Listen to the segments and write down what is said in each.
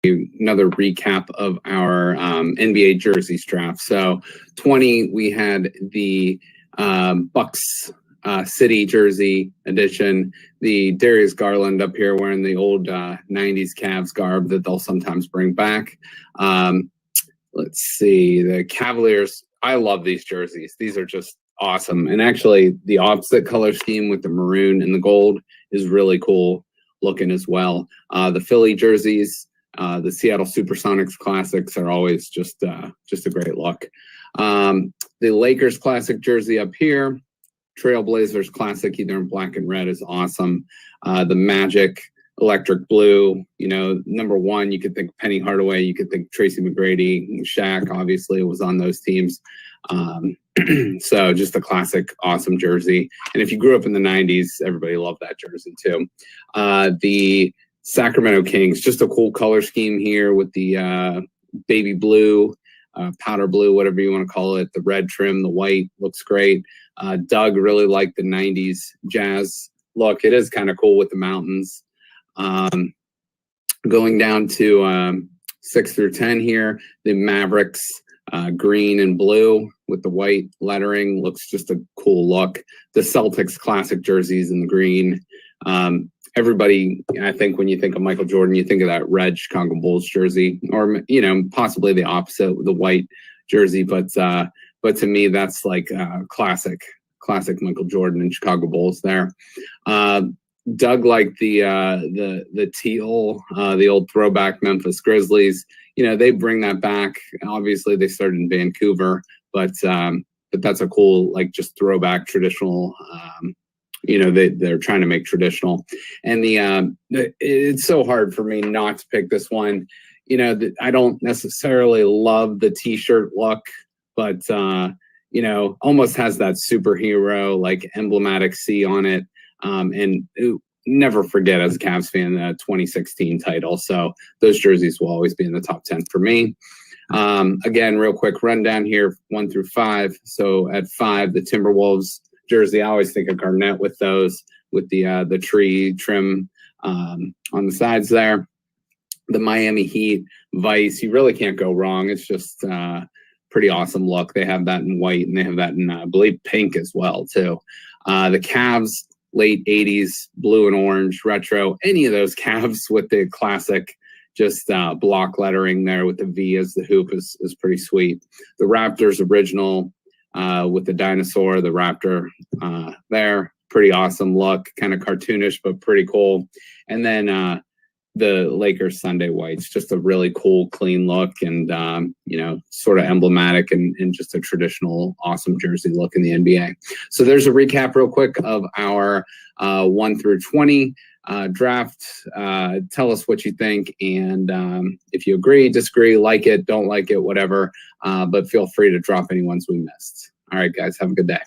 another recap of our NBA jerseys draft. So 20, we had the Bucks City jersey edition. The Darius Garland up here wearing the old 90s Cavs garb that they'll sometimes bring back. Let's see, the Cavaliers. I love these jerseys. These are just awesome. And actually, the opposite color scheme with the maroon and the gold is really cool looking as well. The Philly jerseys, the Seattle Supersonics Classics are always just a great look. The Lakers Classic jersey up here, Trailblazers Classic, either in black and red, is awesome. The Magic Electric Blue, you know, number one, you could think Penny Hardaway, you could think Tracy McGrady, Shaq, obviously was on those teams. So just a classic, awesome jersey. And if you grew up in the 90s, everybody loved that jersey too. The Sacramento Kings, just a cool color scheme here with the baby blue, powder blue, whatever you want to call it, the red trim, the white, looks great. Doug really liked the 90s Jazz look. It is kind of cool with the mountains. Going down to 6 through 10 here, the Mavericks green and blue with the white lettering looks just a cool look. The Celtics classic jerseys in the green. Everybody, I think when you think of Michael Jordan, you think of that red Chicago Bulls jersey, or, you know, possibly the opposite, the white jersey. But to me, that's like classic Michael Jordan and Chicago Bulls there. Doug liked the teal, the old throwback Memphis Grizzlies. You know, they bring that back. Obviously, they started in Vancouver, but that's a cool, like, just throwback traditional. You know, they're trying to make traditional. And it's so hard for me not to pick this one. You know, I don't necessarily love the T-shirt look, but you know, almost has that superhero like emblematic C on it. And never forget, as a Cavs fan, the 2016 title. So those jerseys will always be in the top 10 for me. Again, real quick rundown here, 1 through 5. So at 5, the Timberwolves jersey. I always think of Garnett with those, with the tree trim on the sides there. The Miami Heat Vice, you really can't go wrong. It's just pretty awesome look. They have that in white, and they have that in, I believe, pink as well, too. The Cavs, late 80s, blue and orange, retro, any of those Cavs with the classic just block lettering there with the V as the hoop is pretty sweet. The Raptors original with the dinosaur, the raptor there, pretty awesome look, kind of cartoonish, but pretty cool. And then the Lakers Sunday whites, just a really cool, clean look, and you know, sort of emblematic and just a traditional, awesome jersey look in the NBA. So there's a recap real quick of our 1 through 20 draft. Tell us what you think, and if you agree, disagree, like it, don't like it, whatever. But feel free to drop any ones we missed. All right, guys, have a good day.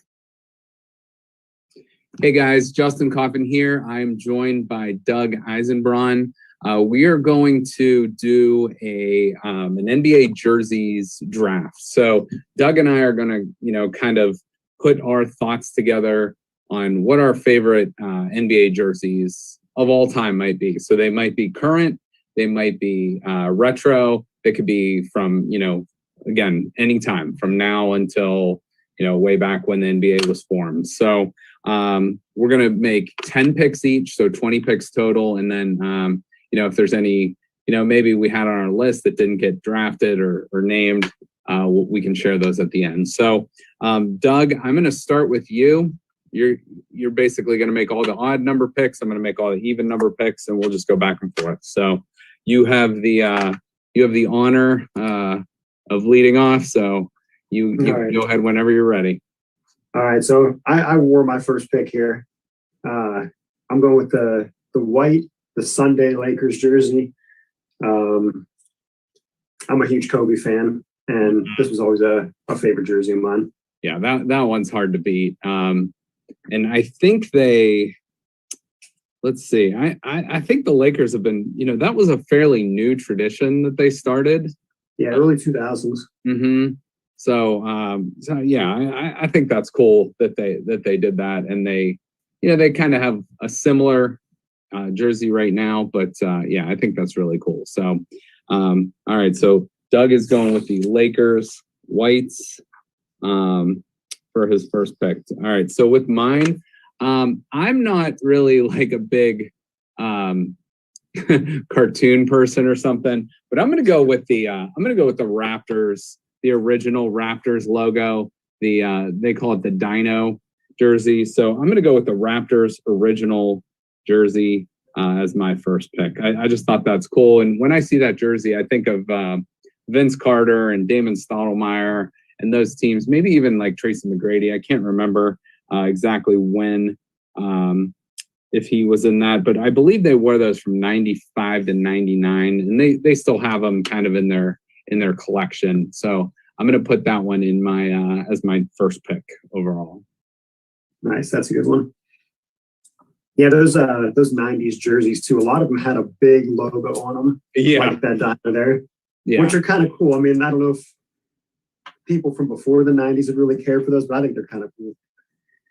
Hey guys, Justin Coffin here. I'm joined by Doug Eisenbraun. We are going to do an NBA jerseys draft. So Doug and I are going to, you know, kind of put our thoughts together on what our favorite NBA jerseys of all time might be. So they might be current, they might be retro, they could be from, you know, again, anytime from now until, you know, way back when the NBA was formed. So we're going to make 10 picks each, so 20 picks total, and then you know, if there's any, you know, maybe we had on our list that didn't get drafted or named, we can share those at the end. So, Doug, I'm going to start with you. You're basically going to make all the odd number picks. I'm going to make all the even number picks, and we'll just go back and forth. So, you have the honor of leading off. So, you right. Go ahead whenever you're ready. All right. So, I wore my first pick here. I'm going with the white, the Sunday Lakers jersey. I'm a huge Kobe fan, and this was always a favorite jersey of mine. Yeah, that one's hard to beat. And I think let's see. I think the Lakers have been, you know, that was a fairly new tradition that they started. Yeah, early 2000s. Mm-hmm. So yeah, I think that's cool that they did that, and they, you know, they kind of have a similar jersey right now, but yeah, I think that's really cool. So All right, so Doug is going with the Lakers whites for his first pick. All right, so with mine, I'm not really like a big cartoon person or something, but I'm gonna go with the Raptors, the original Raptors logo. They call it the Dino jersey. So I'm gonna go with the Raptors original jersey as my first pick. I just thought that's cool. And when I see that jersey, I think of Vince Carter and Damon Stoudemire and those teams, maybe even like Tracy McGrady. I can't remember exactly when, if he was in that, but I believe they wore those from 95 to 99, and they still have them kind of in their collection. So I'm going to put that one in my as my first pick overall. Nice, that's a good one. Yeah, those 90s jerseys too. A lot of them had a big logo on them, like that dino there, which are kind of cool. I mean, I don't know if people from before the 90s would really care for those, but I think they're kind of cool.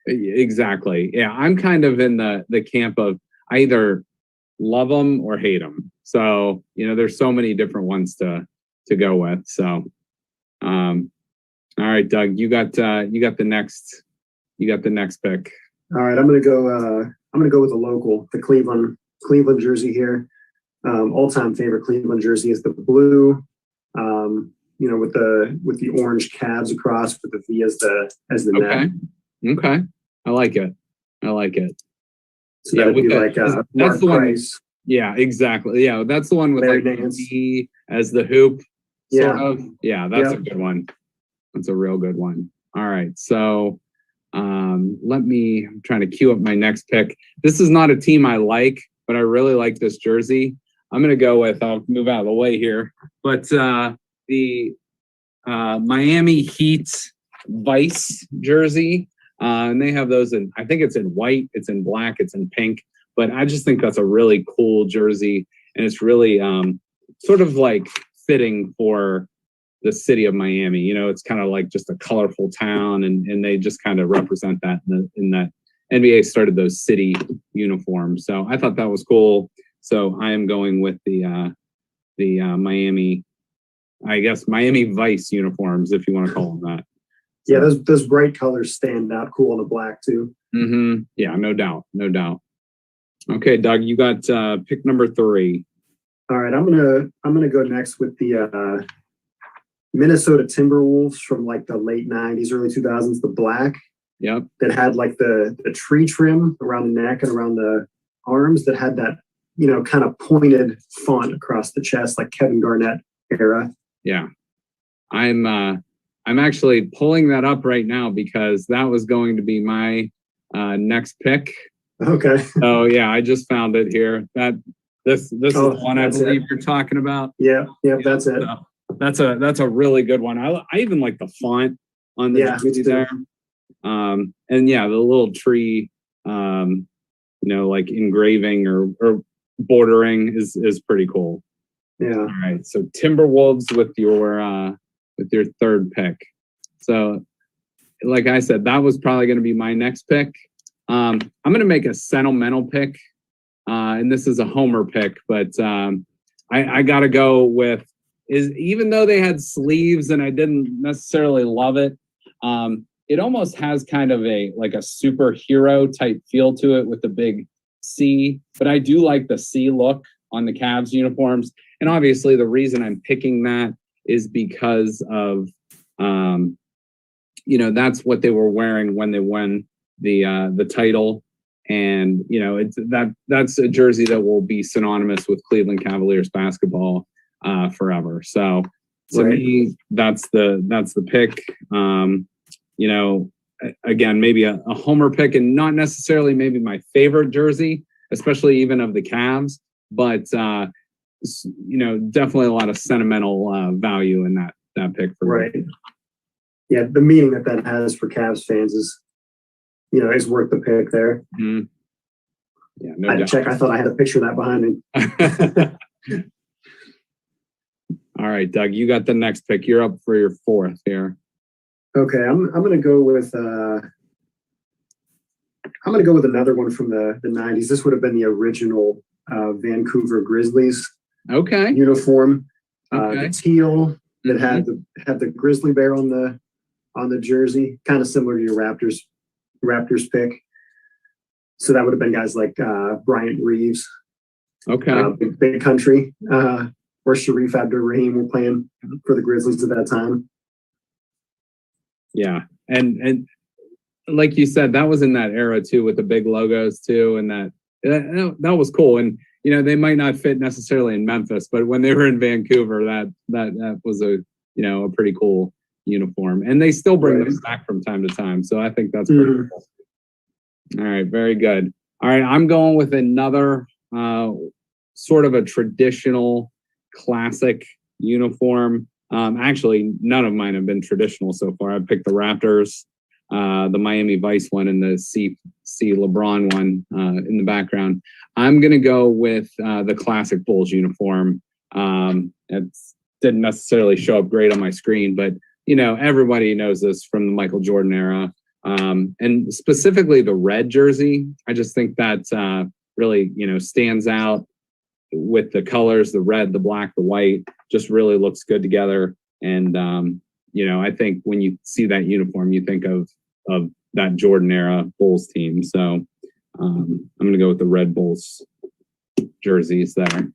Exactly. Yeah, I'm kind of in the camp of I either love them or hate them. So there's so many different ones to go with. So, all right, Doug, you got the next pick. All right, I'm gonna go with the local, the Cleveland jersey here. All-time favorite Cleveland jersey is the blue. With the orange calves across with the V as the net. Okay. I like it. So that would be like that's the Price. One. Yeah, exactly. Yeah, that's the one with Larry like Nance. V as the hoop. Sort of. Yeah, that's a good one. That's a real good one. All right. So I'm trying to queue up my next pick. This is not a team I like, but I really like this jersey. I'm gonna go with, I'll move out of the way here, but the Miami Heat Vice jersey. And they have those in, I think it's in white, it's in black, it's in pink, but I just think that's a really cool jersey. And it's really sort of like fitting for the city of Miami. It's kind of like just a colorful town, and they just kind of represent that in that NBA started those city uniforms. So I thought that was cool. So I am going with the Miami, I guess Miami Vice uniforms, if you want to call them that. Yeah, those bright colors stand out cool in the black too. Mm-hmm. Yeah, no doubt. Okay, Doug, you got pick number 3. All right, I'm gonna go next with the Minnesota Timberwolves from like the late 90s, early 2000s, the black. Yep. That had like the tree trim around the neck and around the arms that had that, kind of pointed font across the chest, like Kevin Garnett era. Yeah. I'm actually pulling that up right now because that was going to be my next pick. Okay. So yeah, I just found it here. This is the one I believe you're talking about. Yeah, that's it. So that's a really good one. I even like the font on the jersey there. And yeah, the little tree, like engraving or bordering is pretty cool. Yeah. All right. So Timberwolves with your third pick. So like I said, that was probably going to be my next pick. I'm going to make a sentimental pick. And this is a homer pick, but I got to go with, even though they had sleeves and I didn't necessarily love it, it almost has kind of a superhero type feel to it with the big C, but I do like the C look on the Cavs uniforms. And obviously the reason I'm picking that is because of, that's what they were wearing when they won the title. And, that's a jersey that will be synonymous with Cleveland Cavaliers basketball forever. So to me, that's the pick. Again, maybe a homer pick and not necessarily maybe my favorite jersey, especially even of the Cavs, but definitely a lot of sentimental value in that pick for me. Yeah, the meaning that has for Cavs fans is worth the pick there. Mm-hmm. Yeah, no I had to check. I thought I had a picture of that behind me. All right, Doug, you got the next pick. You're up for your 4th here. Okay, I'm gonna go with another one from the 90s. This would have been the original Vancouver Grizzlies uniform. The teal that had the grizzly bear on the jersey, kind of similar to your Raptors pick. So that would have been guys like Bryant Reeves, Big Country, or Sharif Abdur-Rahim were playing for the Grizzlies at that time. Yeah, and like you said, that was in that era too, with the big logos too, and that was cool. And they might not fit necessarily in Memphis, but when they were in Vancouver, that was a pretty cool uniform, and they still bring those back from time to time. So I think that's pretty cool. All right, very good. All right, I'm going with another sort of a traditional classic uniform. Actually, none of mine have been traditional so far. I picked the Raptors, the Miami Vice one, and the C LeBron one in the background. I'm going to go with the classic Bulls uniform. It didn't necessarily show up great on my screen, but everybody knows this from the Michael Jordan era. And specifically the red jersey. I just think that really, stands out with the colors, the red, the black, the white, just really looks good together. And, I think when you see that uniform, you think of that Jordan era Bulls team. So I'm going to go with the Red Bulls jerseys there.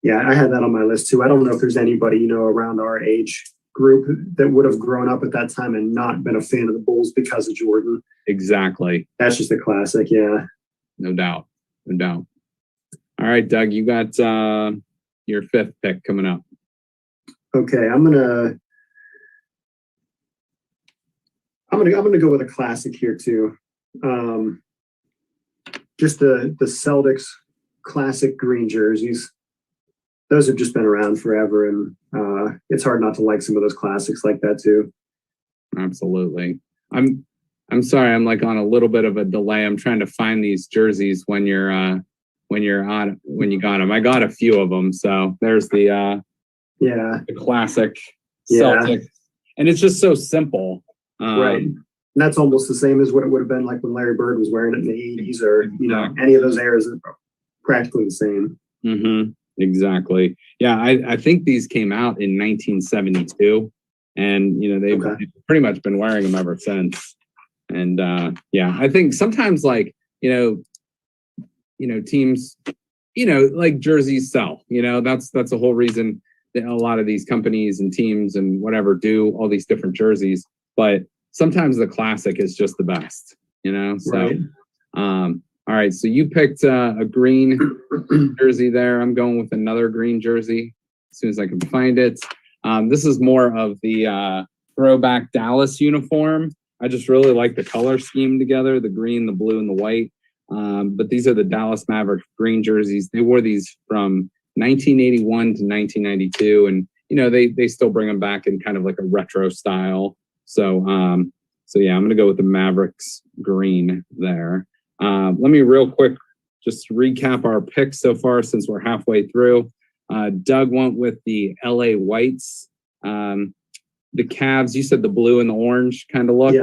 Yeah, I had that on my list too. I don't know if there's anybody, around our age group that would have grown up at that time and not been a fan of the Bulls because of Jordan. Exactly. That's just a classic. Yeah. No doubt. All right, Doug, you got your fifth pick coming up. Okay, I'm gonna go with a classic here too. Just the Celtics classic green jerseys. Those have just been around forever, and it's hard not to like some of those classics like that too. Absolutely. I'm sorry, I'm like on a little bit of a delay. I'm trying to find these jerseys when you got them. I got a few of them. So there's the classic Celtic, and it's just so simple. Right. And that's almost the same as what it would have been like when Larry Bird was wearing it in the 80s, or any of those eras are practically the same. Mm-hmm. Exactly. Yeah, I think these came out in 1972, and they've pretty much been wearing them ever since. And I think sometimes teams, like jerseys sell. That's the whole reason that a lot of these companies and teams and whatever do all these different jerseys. But sometimes the classic is just the best. So. Right. All right, so you picked a green jersey there. I'm going with another green jersey as soon as I can find it. This is more of the throwback Dallas uniform. I just really like the color scheme together, the green, the blue, and the white. But these are the Dallas Mavericks green jerseys. They wore these from 1981 to 1992, and they still bring them back in kind of like a retro style. So yeah, I'm going to go with the Mavericks green there. Let me real quick just recap our picks so far since we're halfway through. Doug went with the LA Whites. The Cavs, you said the blue and the orange kind of look.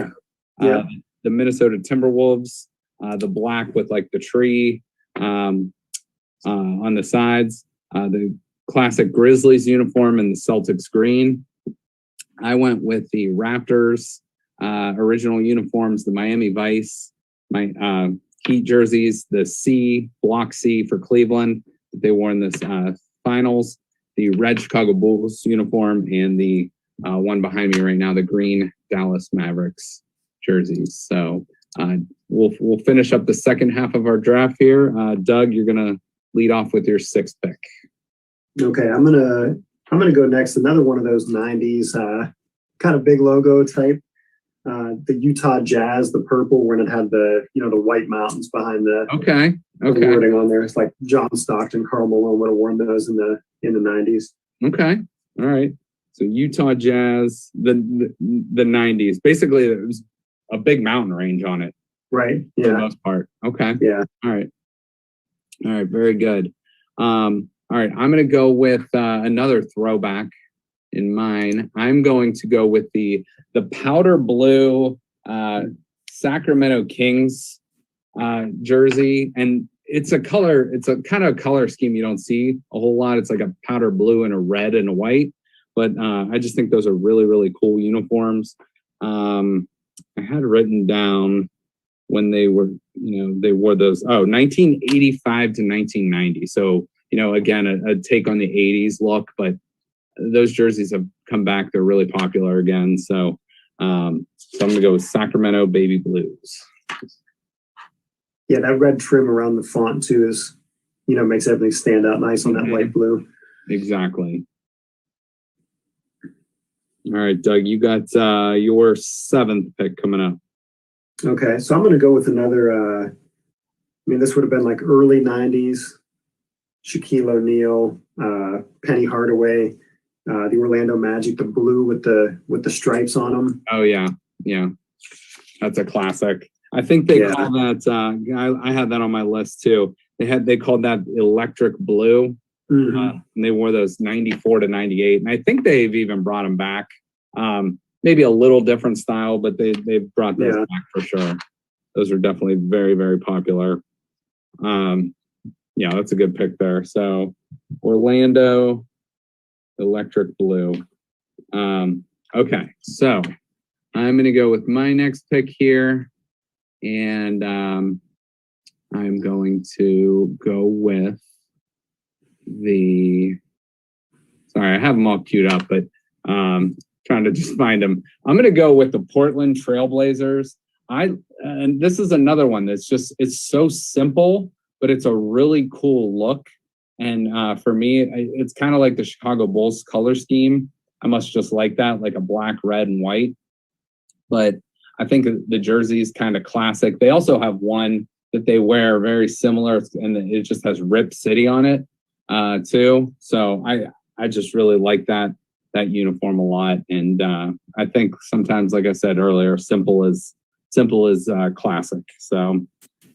Yeah. The Minnesota Timberwolves, the black with like the tree on the sides. The classic Grizzlies uniform and the Celtics green. I went with the Raptors original uniforms, the Miami Vice, my Heat jerseys, the Block C for Cleveland that they wore in this finals, the red Chicago Bulls uniform, and the one behind me right now, the green Dallas Mavericks jerseys. So we'll finish up the second half of our draft here. Doug, you're gonna lead off with your sixth pick. Okay, I'm gonna go next. Another one of those '90s kind of big logo type. The Utah Jazz, the purple, when it had the the white mountains behind the wording on there. It's like John Stockton, Karl Malone would have worn those in the '90s. Okay, all right. So Utah Jazz, the '90s. Basically, it was a big mountain range on it. Right. For the most part. Okay. Yeah. All right. Very good. All right. I'm going to go with another throwback in mine. I'm going to go with the powder blue Sacramento Kings jersey, and it's a kind of color scheme you don't see a whole lot. It's like a powder blue and a red and a white, but I just think those are really, really cool uniforms. I had written down when they were, they wore those, 1985 to 1990. So, again, a take on the 80s look, but those jerseys have come back. They're really popular again. So, I'm going to go with Sacramento Baby Blues. Yeah, that red trim around the font too is, makes everything stand out nice on that light blue. Exactly. All right, Doug, you got your 7th pick coming up. Okay, so I'm going to go with another, this would have been like early 90s, Shaquille O'Neal, Penny Hardaway, the Orlando Magic, the blue with the stripes on them. Oh, yeah. That's a classic. I think they call that, I had that on my list too. They called that electric blue. And they wore those 94 to 98. And I think they've even brought them back. Maybe a little different style, but they've brought those back for sure. Those are definitely very, very popular. That's a good pick there. So Orlando electric blue. Okay, so I'm going to go with my next pick here. And I'm going to go with sorry, I have them all queued up, but trying to just find them. I'm going to go with the Portland Trailblazers. And this is another one that's it's so simple, but it's a really cool look. And for me, it's kind of like the Chicago Bulls color scheme. I must just like that, like a black, red, and white. But I think the jersey is kind of classic. They also have one that they wear very similar, and it just has Rip City on it too. So I just really like that uniform a lot. And I think sometimes, like I said earlier, simple is classic. So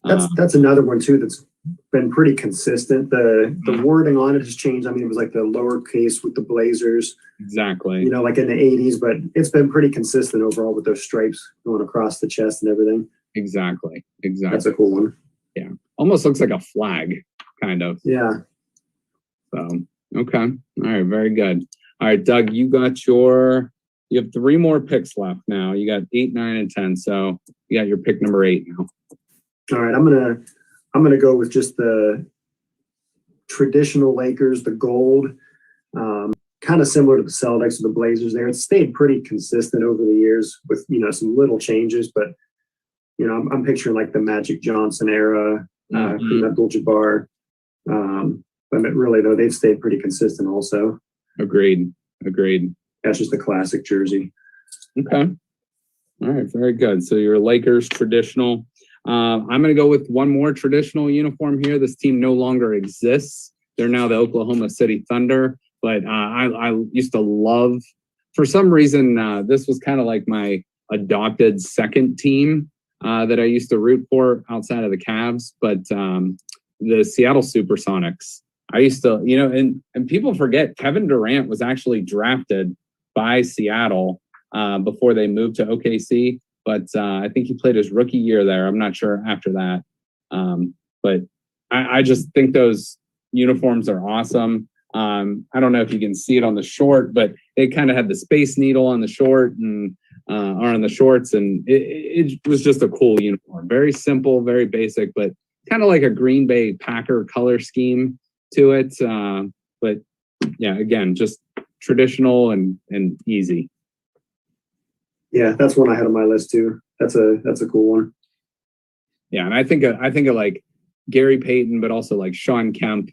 that's another one too that's been pretty consistent. The wording on it has changed. It was like the lowercase with the Blazers. Exactly. Like in the 80s, but it's been pretty consistent overall with those stripes going across the chest and everything. Exactly. That's a cool one. Yeah. Almost looks like a flag, kind of. Yeah. So, okay. All right. Very good. All right, Doug, you have 3 more picks left now. You got 8, 9, and 10. So you got your pick number 8 now. All right. I'm gonna go with just the traditional Lakers, the gold, kind of similar to the Celtics or the Blazers there. It's stayed pretty consistent over the years with, some little changes, but, I'm picturing like the Magic Johnson era, Kareem Abdul-Jabbar. But really though, they've stayed pretty consistent also. Agreed. That's just a classic jersey. Okay. All right. Very good. So your Lakers traditional. I'm going to go with one more traditional uniform here. This team no longer exists. They're now the Oklahoma City Thunder. But I used to love, for some reason, this was kind of like my adopted second team that I used to root for outside of the Cavs. But the Seattle Supersonics. I used to, and people forget Kevin Durant was actually drafted by Seattle before they moved to OKC. But I think he played his rookie year there. I'm not sure after that. But I just think those uniforms are awesome. I don't know if you can see it on the short, but it kind of had the Space Needle on the short and or on the shorts. And it was just a cool uniform. Very simple, very basic, but kind of like a Green Bay Packer color scheme to it. But yeah, again, just traditional and easy. Yeah, that's one I had on my list too. That's a cool one. Yeah, and I think of like Gary Payton, but also like Sean Kemp,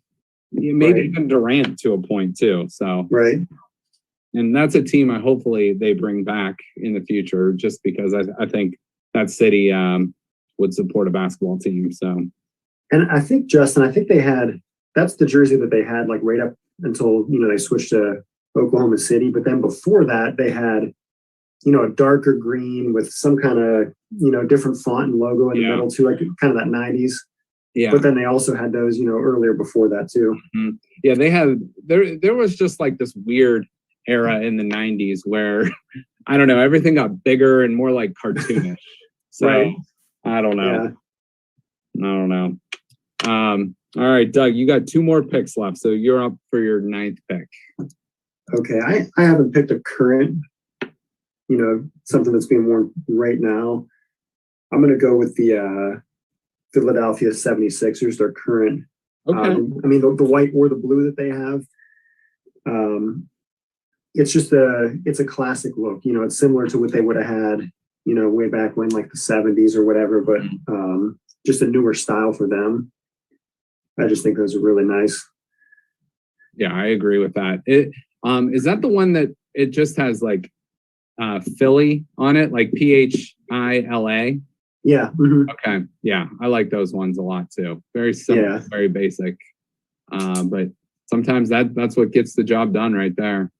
maybe even Durant to a point too. So right, and that's a team hopefully they bring back in the future, just because I think that city would support a basketball team. So, and I think Justin, that's the jersey that they had like right up until they switched to Oklahoma City, but then before that they had a darker green with some kind of different font and logo in the middle too, like kind of that 90s. Yeah. But then they also had those, earlier before that too. Mm-hmm. Yeah, they had there was just like this weird era in the 90s where I don't know, everything got bigger and more like cartoonish. So I don't know. Yeah. I don't know. All right, Doug, you got 2 more picks left, so you're up for your 9th pick. Okay, I haven't picked a current, something that's being worn right now. I'm going to go with the Philadelphia 76ers, their current. Okay. I mean, the white or the blue that they have. It's just it's a classic look. It's similar to what they would have had, way back when, like the 70s or whatever, but just a newer style for them. I just think those are really nice. Yeah, I agree with that. Is that the one that it just has like Philly on it, like Phila? Yeah. Okay. Yeah, I like those ones a lot too. Very simple, very basic. But sometimes that's what gets the job done right there.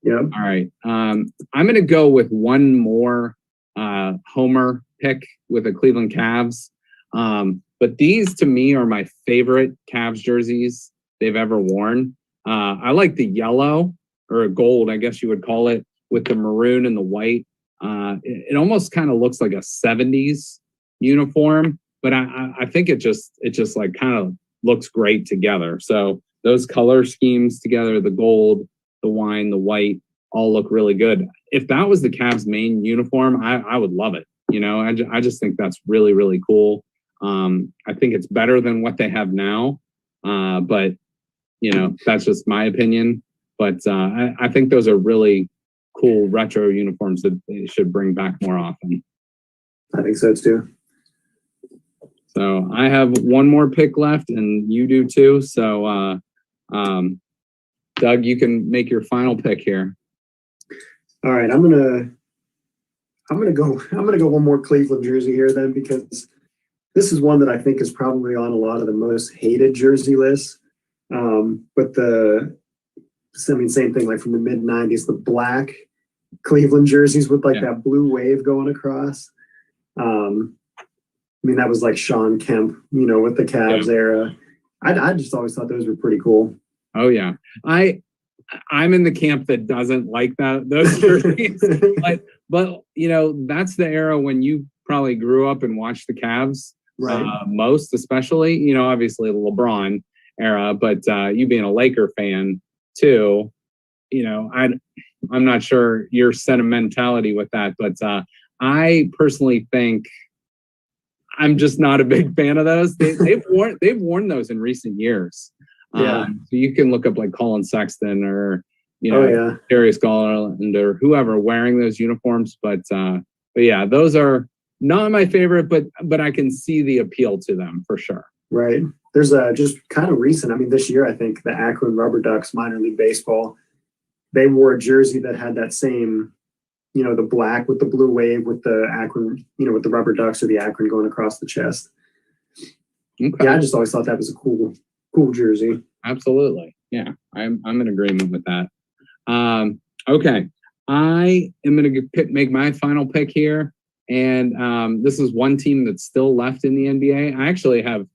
Yeah. All right. I'm gonna go with one more homer pick with the Cleveland Cavs. But these to me are my favorite Cavs jerseys they've ever worn. I like the yellow or gold, I guess you would call it, with the maroon and the white. It almost kind of looks like a 70s uniform, but I think it just like kind of looks great together. So those color schemes together, the gold, the wine, the white, all look really good. If that was the Cavs main uniform, I would love it. I just think that's really, really cool. I think it's better than what they have now. But that's just my opinion. But I think those are really cool retro uniforms that they should bring back more often. I think so too. So I have one more pick left, and you do too. So Doug, you can make your final pick here. All right, I'm gonna go one more Cleveland jersey here then, because this is one that I think is probably on a lot of the most hated jersey lists. But same thing, like from the mid 90s, the black Cleveland jerseys with like that blue wave going across. That was like Sean Kemp, with the Cavs era. I just always thought those were pretty cool. Oh yeah. I'm in the camp that doesn't like those jerseys. but that's the era when you probably grew up and watched the Cavs, right? Most especially, obviously the LeBron era, but you being a Laker fan too, I'm not sure your sentimentality with that, but I personally think I'm just not a big fan of those. They've worn those in recent years. So you can look up like Colin Sexton or Darius Garland or whoever wearing those uniforms, but yeah, those are not my favorite, but I can see the appeal to them for sure. Right. There's just kind of recent. This year I think the Akron Rubber Ducks minor league baseball, they wore a jersey that had that same, the black with the blue wave with the Akron, with the Rubber Ducks or the Akron going across the chest. Okay. Yeah, I just always thought that was a cool jersey. Absolutely. Yeah, I'm in agreement with that. Okay, I am going to make my final pick here, and this is one team that's still left in the NBA. I actually have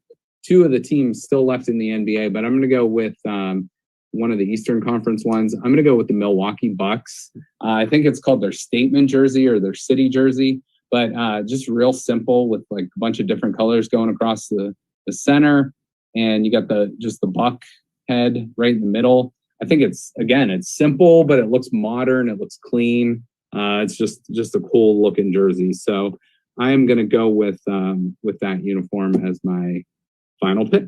2 of the teams still left in the NBA, but I'm going to go with one of the Eastern Conference ones. I'm going to go with the Milwaukee Bucks. I think it's called their statement jersey or their city jersey, but just real simple with like a bunch of different colors going across the center. And you got the buck head right in the middle. I think it's simple, but it looks modern. It looks clean. It's just a cool looking jersey. So I am going to go with that uniform as my final pick.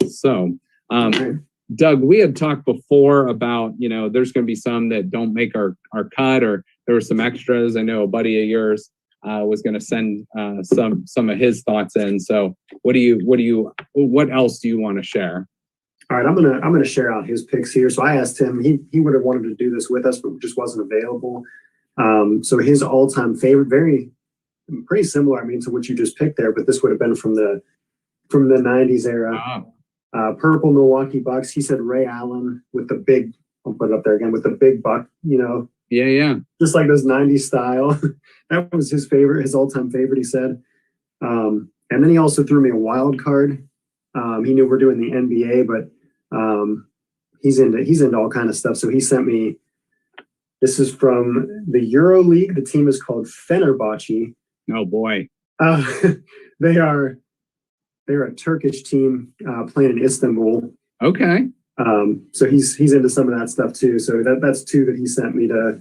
So, Doug, we had talked before about, there's going to be some that don't make our cut, or there were some extras. I know a buddy of yours was going to send some of his thoughts in. So what else do you want to share? All right, I'm gonna share out his picks here. So I asked him, he would have wanted to do this with us, but just wasn't available. So his all-time favorite, pretty similar, to what you just picked there, but this would have been from the 90s era. Wow. Purple Milwaukee Bucks. He said Ray Allen with the big, I'll put it up there again, with the big buck, Yeah. Just like those 90s style. That was his favorite, his all-time favorite, he said. And then he also threw me a wild card. He knew we're doing the NBA, but he's into all kind of stuff. So he sent me, this is from the Euro League. The team is called Fenerbahce. Oh boy. They are they're a Turkish team playing in Istanbul. Okay. So he's into some of that stuff too. So that's two that he sent me to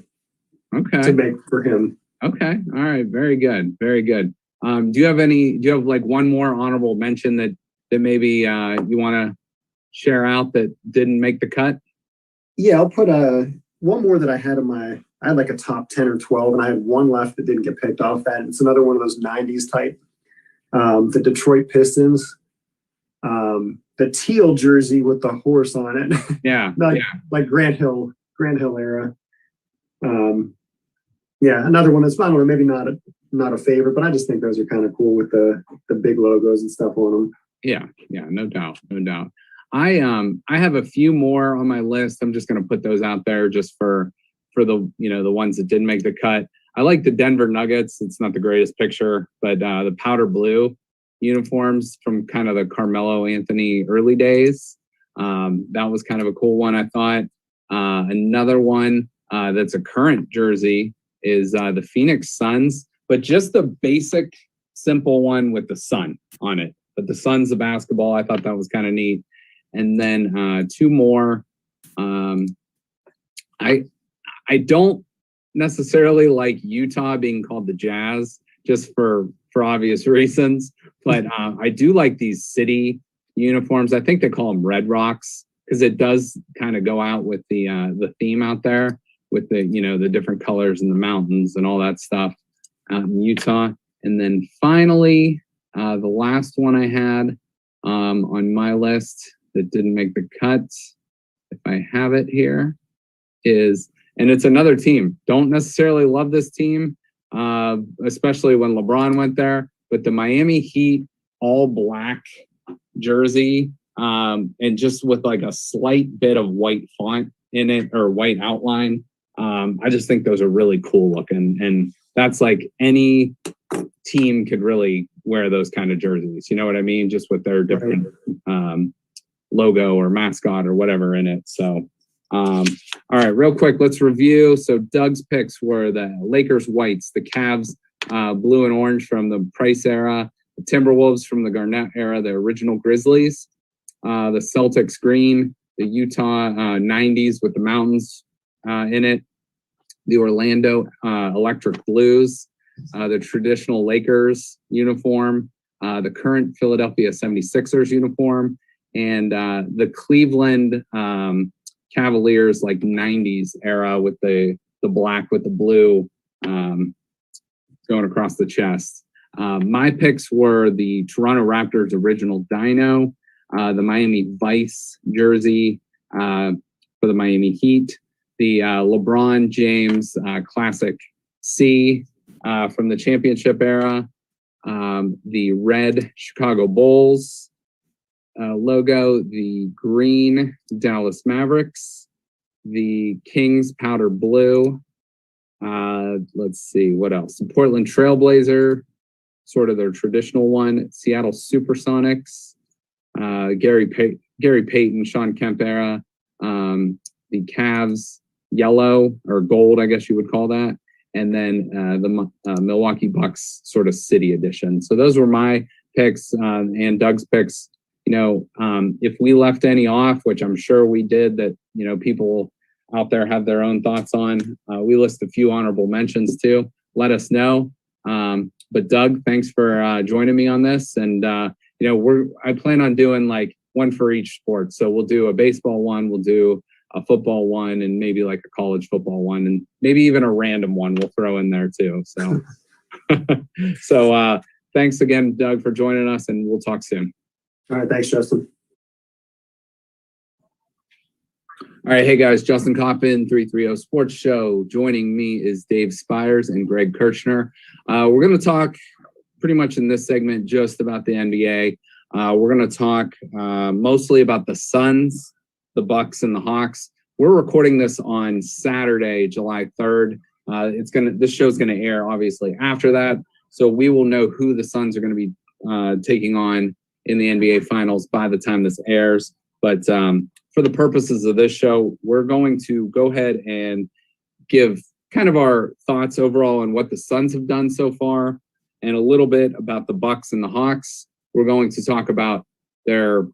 make for him. Okay. All right. Very good. Very good. Do you have like one more honorable mention that maybe you want to share out that didn't make the cut? Yeah, I'll put one more that I had I had like a top 10 or 12, and I had one left that didn't get picked off that. It's another one of those 90s type. The Detroit Pistons. The teal jersey with the horse on it. Yeah. like Grant Hill era. Yeah, another one that's, I don't know, maybe not a favorite, but I just think those are kind of cool with the big logos and stuff on them. Yeah, no doubt. I have a few more on my list. I'm just going to put those out there just for the the ones that didn't make the cut. I like the Denver Nuggets. It's not the greatest picture, but the powder blue uniforms from kind of the Carmelo Anthony early days. That was kind of a cool one, I thought. Another one that's a current jersey is the Phoenix Suns, but just the basic simple one with the sun on it. But the Suns of basketball, I thought that was kind of neat. And then two more. I don't necessarily like Utah being called the Jazz, just for obvious reasons. But I do like these city uniforms. I think they call them Red Rocks because it does kind of go out with the theme out there with the the different colors and the mountains and all that stuff out in Utah. And then finally, the last one I had on my list that didn't make the cut, if I have it here, is, and it's another team. Don't necessarily love this team, especially when LeBron went there, but the Miami Heat all black jersey, and just with like a slight bit of white font in it or white outline. I just think those are really cool looking, and that's like any team could really wear those kind of jerseys. You know what I mean? Just with their different logo or mascot or whatever in it. So, all right, real quick, let's review. So Doug's picks were the Lakers whites, the Cavs blue and orange from the Price era, the Timberwolves from the Garnett era, the original Grizzlies, the Celtics green, the Utah 90s with the mountains in it, the Orlando electric blues, the traditional Lakers uniform, the current Philadelphia 76ers uniform, and the Cleveland Cavaliers like 90s era with the black with the blue going across the chest. My picks were the Toronto Raptors original Dino, the Miami Vice jersey for the Miami Heat, the LeBron James Classic C from the championship era, the red Chicago Bulls logo, the green Dallas Mavericks, the Kings powder blue. Let's see what else. The Portland Trailblazer, sort of their traditional one. Seattle Supersonics, Gary Payton, Sean Kemp era. The Cavs yellow or gold, I guess you would call that. And then the Milwaukee Bucks sort of city edition. So those were my picks and Doug's picks. If we left any off, which I'm sure we did, that, people out there have their own thoughts on, we list a few honorable mentions too. Let us know. But Doug, thanks for joining me on this. And, I plan on doing like one for each sport. So we'll do a baseball one, we'll do a football one, and maybe like a college football one, and maybe even a random one we'll throw in there too. So, thanks again, Doug, for joining us, and we'll talk soon. All right. Thanks, Justin. All right. Hey, guys. Justin Coffin, 330 Sports Show. Joining me is Dave Spires and Greg Kirchner. We're going to talk pretty much in this segment just about the NBA. We're going to talk mostly about the Suns, the Bucks, and the Hawks. We're recording this on Saturday, July 3rd. This show's going to air, obviously, after that. So we will know who the Suns are going to be taking on in the NBA Finals by the time this airs. But for the purposes of this show, we're going to go ahead and give kind of our thoughts overall on what the Suns have done so far, and a little bit about the Bucks and the Hawks. we're going to talk about their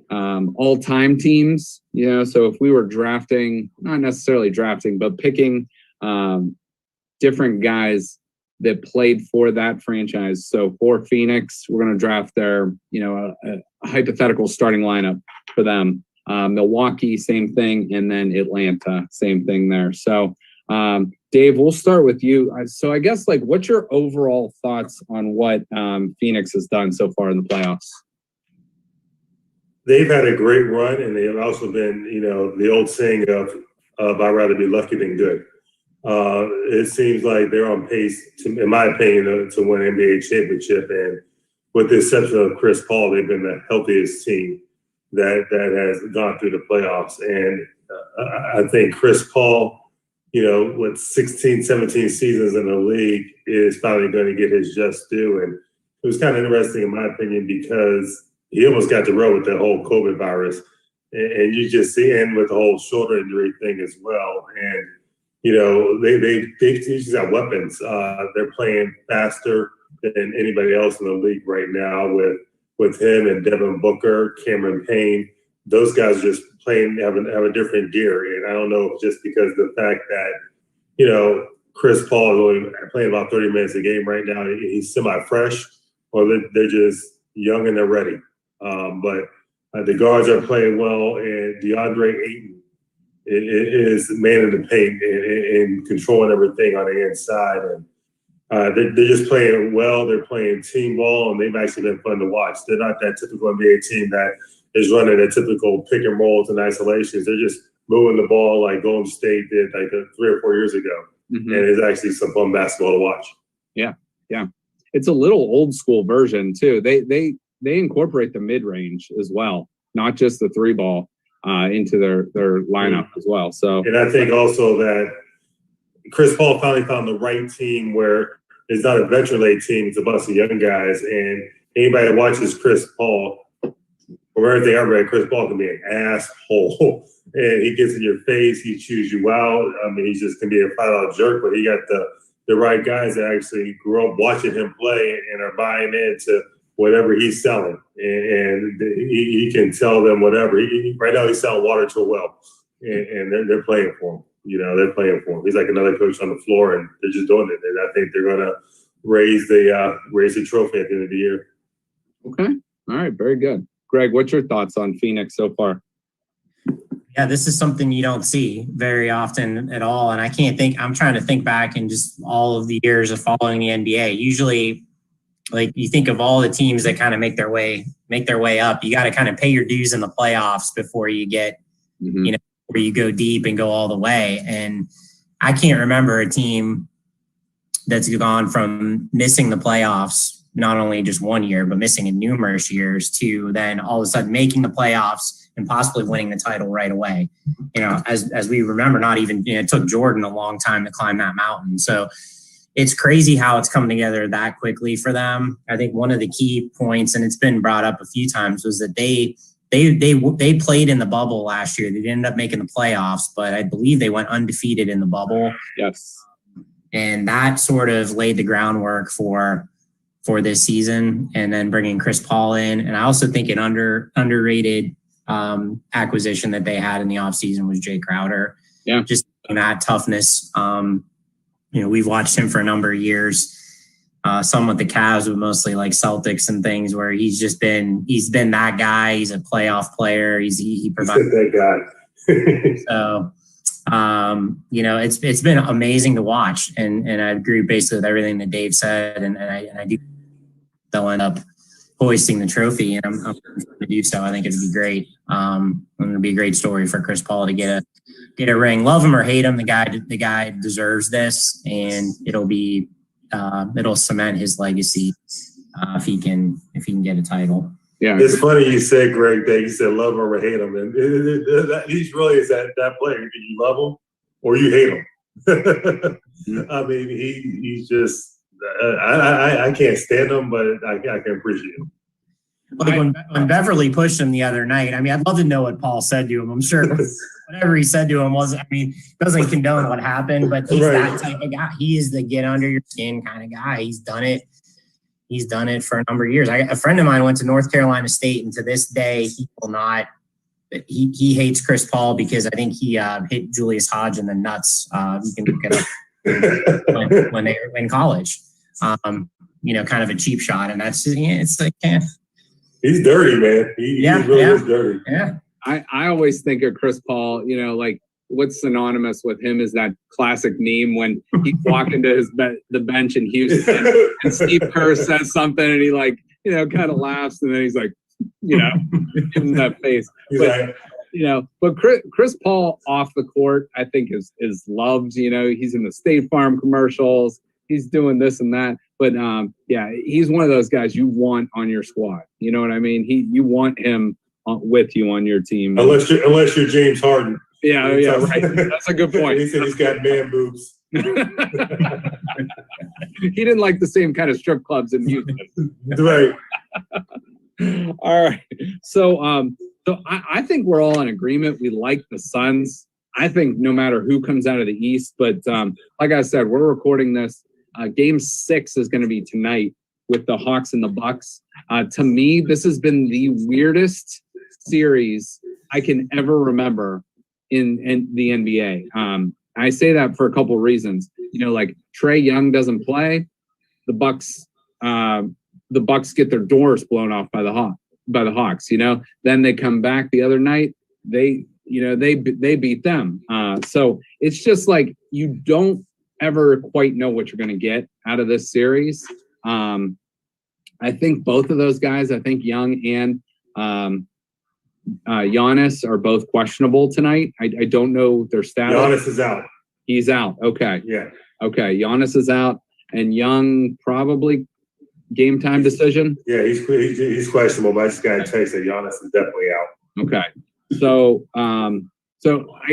all-time teams. So if we were drafting, not necessarily drafting, but picking different guys that played for that franchise. So for Phoenix, we're going to draft their, a hypothetical starting lineup for them. Milwaukee, same thing, and then Atlanta, same thing there. So, Dave, we'll start with you. So I guess, what's your overall thoughts on what Phoenix has done so far in the playoffs? They've had a great run, and they've also been, the old saying of I'd rather be lucky than good. It seems like they're on pace, in my opinion, to win an NBA championship. And with the exception of Chris Paul, they've been the healthiest team that has gone through the playoffs. And I think Chris Paul, with 16, 17 seasons in the league, is finally going to get his just due. And it was kind of interesting, in my opinion, because he almost got the road with the whole COVID virus. And you just see, and with the whole shoulder injury thing as well. And, they just got weapons. They're playing faster than anybody else in the league right now with him and Devin Booker, Cameron Payne. Those guys just playing, have a different gear. And I don't know if just because of the fact that, Chris Paul is only playing about 30 minutes a game right now, he's semi-fresh, or they're just young and they're ready. But the guards are playing well, and DeAndre Ayton is man in the paint and controlling everything on the inside. And they're just playing well. They're playing team ball, and they've actually been fun to watch. They're not that typical NBA team that is running a typical pick and rolls and isolations. They're just moving the ball like Golden State did 3 or 4 years ago. Mm-hmm. And it's actually some fun basketball to watch. Yeah. It's a little old school version too. They incorporate the mid range as well, not just the 3 ball into their lineup as well. So, and I think also that Chris Paul finally found the right team where it's not a veteran-led team; it's a bunch of young guys. And anybody that watches Chris Paul, from everything I read, Chris Paul can be an asshole, and he gets in your face, he chews you out. I mean, he just can be a flat-out jerk. But he got the right guys that actually grew up watching him play and are buying into whatever he's selling, and he can tell them whatever. Right now, he's selling water to a well, and they're playing for him. They're playing for him. He's like another coach on the floor, and they're just doing it. And I think they're going to raise the trophy at the end of the year. Okay. All right. Very good. Greg, what's your thoughts on Phoenix so far? Yeah, this is something you don't see very often at all. And I'm trying to think back in just all of the years of following the NBA. Usually, you think of all the teams that kind of make their way up. You got to kind of pay your dues in the playoffs before you get, where you go deep and go all the way. And I can't remember a team that's gone from missing the playoffs, not only just 1 year, but missing in numerous years, to then all of a sudden making the playoffs and possibly winning the title right away. As we remember, not even, it took Jordan a long time to climb that mountain. So it's crazy how it's come together that quickly for them. I think one of the key points, and it's been brought up a few times, was that they played in the bubble last year. They didn't end up making the playoffs, but I believe they went undefeated in the bubble. Yes. And that sort of laid the groundwork for this season, and then bringing Chris Paul in. And I also think an underrated acquisition that they had in the offseason was Jay Crowder. Yeah. Just that toughness. We've watched him for a number of years, some with the Cavs, but mostly like Celtics and things, where he's been that guy. He's a playoff player. He provides that guy. So, it's been amazing to watch, and I agree basically with everything that Dave said, and I do. They'll end up hoisting the trophy, and I'm going to do so. I think it'd be great. It'll be a great story for Chris Paul to get a ring. Love him or hate him, the guy deserves this, and it'll cement his legacy if he can get a title. Yeah, it's funny you said, Greg, that you said love him or hate him, and he's really is that player. Either you love him or you hate him. I mean, he's just. I can't stand him, but I can appreciate him. Like when Beverly pushed him the other night, I mean, I'd love to know what Paul said to him. I'm sure whatever he said to him doesn't condone what happened, but he's that type of guy. He is the get under your skin kind of guy. He's done it, he's done it for a number of years. A friend of mine went to North Carolina State, and to this day, he will not. He hates Chris Paul because I think he hit Julius Hodge in the nuts. You can look it up when they were in college. You know, kind of a cheap shot, and that's it's like he's dirty, man. He really is dirty. Yeah. I always think of Chris Paul, you know, like what's synonymous with him is that classic meme when he's walking to the bench in Houston and Steve Kerr says something and he like, you know, kind of laughs and then he's like, you know, gives him that face. But Chris Paul off the court, I think is loved. You know, he's in the State Farm commercials. He's doing this and that. But he's one of those guys you want on your squad. You know what I mean? You want him with you on your team. Unless you're James Harden. Yeah, right. That's a good point. He said he's got man boobs. He didn't like the same kind of strip clubs in Houston. Right. All right. So I think we're all in agreement. We like the Suns. I think no matter who comes out of the East, but like I said, we're recording this. Game 6 is going to be tonight with the Hawks and the Bucks. To me, this has been the weirdest series I can ever remember in the NBA. I say that for a couple of reasons. You know, like Trae Young doesn't play. The Bucks get their doors blown off by the Hawks. You know, then they come back the other night. They beat them. So it's just like you don't ever quite know what you're going to get out of this series. I think both of those guys, I think Young and Giannis are both questionable tonight. I don't know their status. Giannis is out. He's out. Okay. Yeah. Okay. Giannis is out, and Young probably game time decision. Yeah, he's questionable. But I just got to text that Giannis is definitely out. Okay. So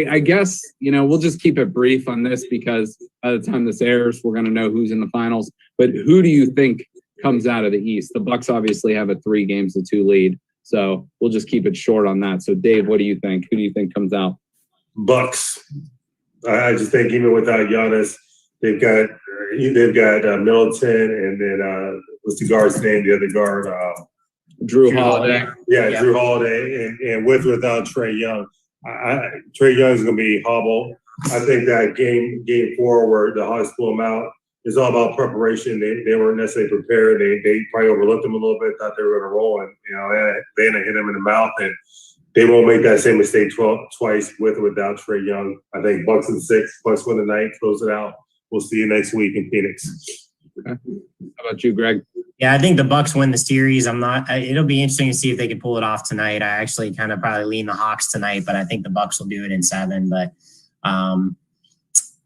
I guess, you know, we'll just keep it brief on this because by the time this airs, we're going to know who's in the finals. But who do you think comes out of the East? The Bucks obviously have a 3-2 lead. So we'll just keep it short on that. So Dave, what do you think? Who do you think comes out? Bucks. I just think even without Giannis, they've got Middleton and then what's the guard's name? The other guard, Drew Holiday. Yeah, Drew Holiday, and without Trae Young, Trae Young is going to be hobbled. I think that game 4 where the Hawks blew them out is all about preparation. They weren't necessarily prepared. They probably overlooked them a little bit, thought they were going to roll, and you know they hit them in the mouth, and they won't make that same mistake twice with or without Trae Young. I think Bucks in 6, Bucks win the night, close it out. We'll see you next week in Phoenix. Okay. How about you, Greg? Yeah, I think the Bucks win the series. It'll be interesting to see if they can pull it off tonight. I actually kind of probably lean the Hawks tonight, but I think the Bucks will do it in 7. But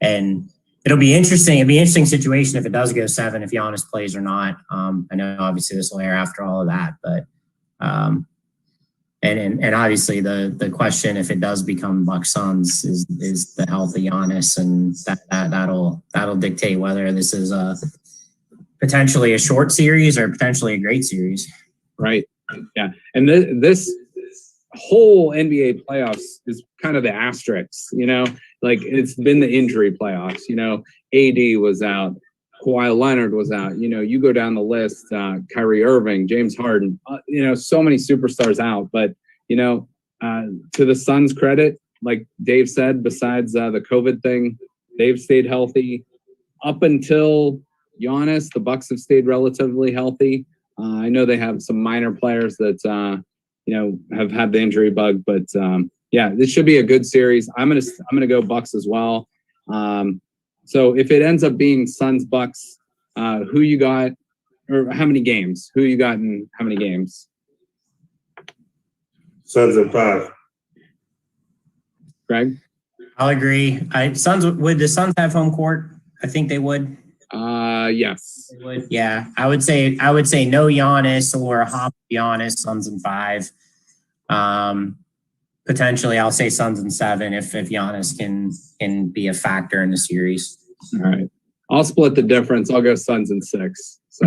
and it'll be interesting. It'll be an interesting situation if it does go 7, if Giannis plays or not. I know obviously this will air after all of that, but and obviously the question if it does become Bucks Suns is the health of Giannis, and that'll dictate whether this is potentially a short series or potentially a great series. Right. Yeah. And this whole NBA playoffs is kind of the asterisks, you know, like it's been the injury playoffs, you know, AD was out, Kawhi Leonard was out, you know, you go down the list, Kyrie Irving, James Harden, you know, so many superstars out, but, you know, to the Suns' credit, like Dave said, besides the COVID thing, they've stayed healthy up until Giannis. The Bucks have stayed relatively healthy. I know they have some minor players that you know have had the injury bug, but yeah, this should be a good series. I'm gonna go Bucks as well. So if it ends up being Suns Bucks, who you got, or how many games? Who you got in how many games? Suns in 5. Greg? I'll agree. Would the Suns have home court? I think they would. Yes. They would. Yeah, I would say no Giannis or hop Giannis. Suns in 5. Potentially, I'll say Suns in 7 if Giannis can be a factor in the series. All right. I'll split the difference. I'll go Suns in 6. So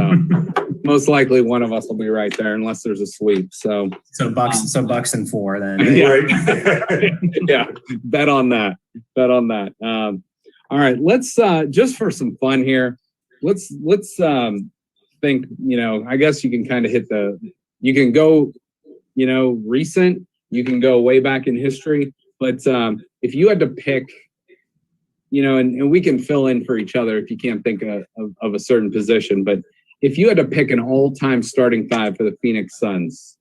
most likely one of us will be right there unless there's a sweep. So Bucks in 4 then. Yeah. Right. Yeah. Bet on that. All right. Let's just for some fun here. Let's think, I guess you can kind of you can go, recent, you can go way back in history, but if you had to pick, and we can fill in for each other if you can't think of a certain position, but if you had to pick an all-time starting five for the Phoenix Suns,